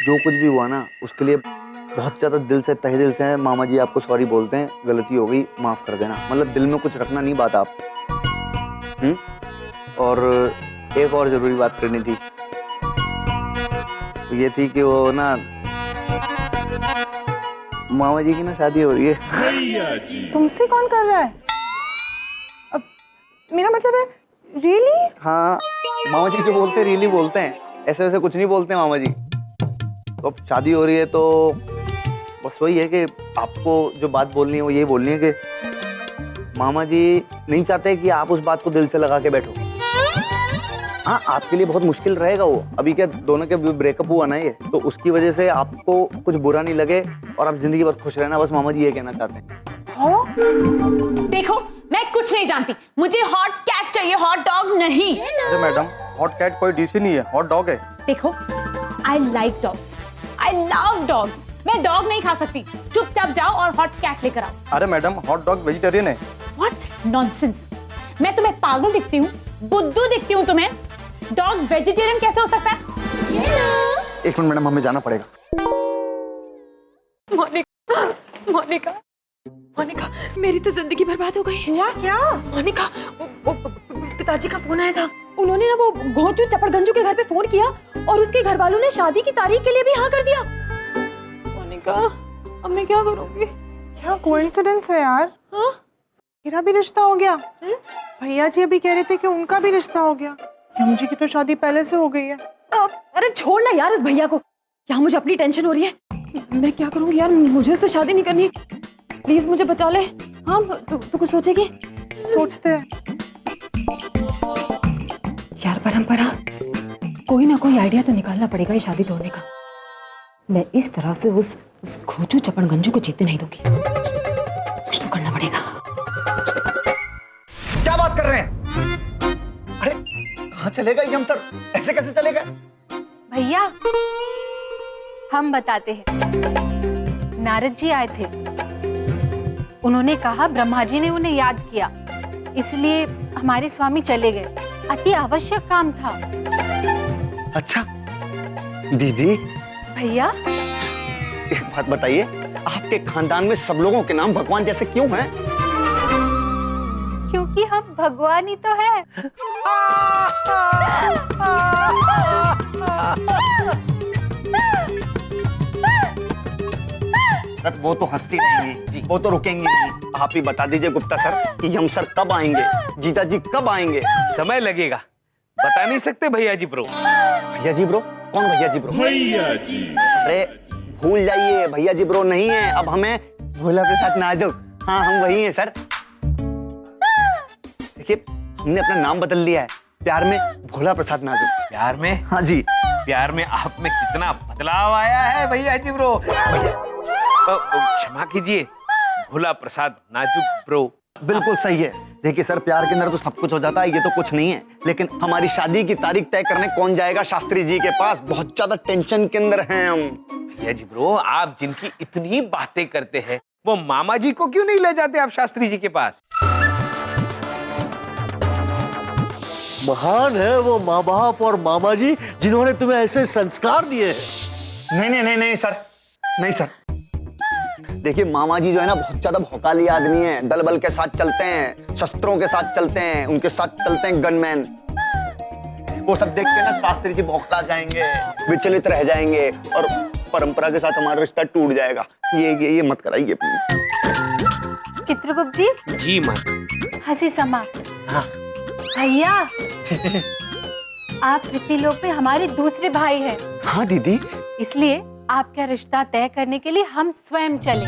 जो कुछ भी हुआ ना उसके लिए बहुत ज्यादा दिल से, तहे दिल से मामा जी आपको सॉरी बोलते हैं, गलती हो गई, माफ कर देना। मतलब दिल में कुछ रखना नहीं बात आप। और एक और जरूरी बात करनी थी, तो ये थी कि वो ना मामा जी की ना शादी हो रही है। तुमसे कौन कर रहा है? अब मेरा मतलब है रियली? हाँ, मामा जी जो बोलते हैं रियली बोलते हैं, ऐसे वैसे कुछ नहीं बोलते मामा जी। तो अब शादी हो रही है तो बस वही है कि आपको जो बात बोलनी है वो यही बोलनी है कि मामा जी नहीं चाहते कि आप उस बात को दिल से लगा के बैठो। हाँ, आपके लिए बहुत मुश्किल रहेगा वो। अभी क्या दोनों के ब्रेकअप हुआ ना ये, तो उसकी वजह से आपको कुछ बुरा नहीं लगे और आप जिंदगी भर खुश रहना, बस मामा जी ये कहना चाहते हैं। देखो, मैं कुछ नहीं जानती, मुझे हॉट कैट चाहिए, हॉट डॉग नहीं। अरे मैडम, हॉट कैट कोई डिश ही नहीं है, हॉट डॉग है। देखो, I like dogs, I love dogs. मैं डॉग नहीं खा सकती, चुपचाप जाओ और हॉट कैट लेकर आओ। अरे मैडम, हॉट डॉग वेजिटेरियन है। व्हाट नॉनसेंस, मैं तुम्हें पागल दिखती हूँ, बुद्धू दिखती हूँ तुम्हें? डॉग वेजिटेरियन कैसे हो सकता है? एक मिनट मैडम, हमें जाना पड़ेगा। मोनिका, मेरी तो जिंदगी बर्बाद हो गई। हुआ क्या? मोनिका, वो पिताजी का फोन आया था। उन्होंने ना वो घोंचू चपड़गंजू के घर पे फोन किया और उसके घर वालों ने शादी की तारीख के लिए भी हाँ कर दिया। मोनिका, अब मैं क्या करूंगी? क्या कोइंसिडेंस है यार। हाँ? मेरा भी रिश्ता हो गया। भैया जी अभी कह रहे थे कि उनका भी रिश्ता हो गया। यम जी की तो शादी पहले से हो गई है। अरे छोड़ ना यार उस भैया को, क्या मुझे अपनी टेंशन हो रही है। मैं क्या करूंगी यार, मुझे उससे शादी नहीं करनी। प्लीज मुझे बचा ले। हाँ तू कुछ सोचेगी? सोचते हैं यार परंपरा, कोई ना कोई आइडिया तो निकालना पड़ेगा ये शादी तोड़ने का। मैं इस तरह से उस घोचू चपड़गंजू को जीतने नहीं दूंगी। कुछ तो करना पड़ेगा। क्या बात कर रहे हैं? अरे कहाँ चलेगा यम सर, ऐसे कैसे चलेगा? भैया हम बताते हैं। नारद जी आए थे, उन्होंने कहा ब्रह्मा जी ने उन्हें याद किया, इसलिए हमारे स्वामी चले गए। अति आवश्यक काम था। अच्छा दीदी, भैया एक बात बताइए, आपके खानदान में सब लोगों के नाम भगवान जैसे क्यों हैं? क्योंकि हम भगवान ही तो है। सर वो तो हंसती रहेंगी, वो तो रुकेंगी नहीं। आप ही बता दीजिए गुप्ता सर कि यम सर कब आएंगे, जीजा जी कब आएंगे? समय लगेगा, बता नहीं सकते भैया जी ब्रो। भैया जी ब्रो? कौन भैया जी ब्रो? भैया जी। अरे भूल जाइए, भैया जी ब्रो नहीं है, अब हमें भोला प्रसाद नाजुक। हाँ हम वही हैं सर। देखिए हमने अपना नाम बदल लिया है, प्यार में भोला प्रसाद नाजुक। प्यार में? हाँ जी। प्यार में आप में कितना बदलाव आया है भैया जी ब्रो। क्षमा कीजिए, भोला प्रसाद नाजुक ब्रो। बिल्कुल सही है। देखिए सर, प्यार के अंदर तो सब कुछ हो जाता है, ये तो कुछ नहीं है। लेकिन हमारी शादी की तारीख तय करने कौन जाएगा शास्त्री जी के पास? बहुत ज्यादा टेंशन के अंदर हैं हम। भैया जी ब्रो, आप जिनकी इतनी बातें करते हैं, वो मामा जी को क्यों नहीं ले जाते आप शास्त्री जी के पास? महान है वो माँ बाप और मामा जी जिन्होंने तुम्हें ऐसे संस्कार दिए हैं। नहीं नहीं नहीं नहीं सर, नहीं सर। देखिए मामा जी जो है ना, बहुत ज्यादा भौकाली आदमी हैं, दल बल के साथ चलते हैं, शस्त्रों के साथ चलते हैं, उनके साथ चलते हैं गनमैन। वो सब देख के ना शास्त्री जी बौखला जाएंगे, विचलित रह जाएंगे और परंपरा के साथ हमारा रिश्ता टूट जाएगा। ये मत कराइए प्लीज। चित्रगुप्त जी। जी माँ। हंसी समा। हाँ। भैया आप पृथ्वीलोक में हमारे दूसरे भाई हैं। हाँ दीदी। इसलिए आपका रिश्ता तय करने के लिए हम स्वयं चले।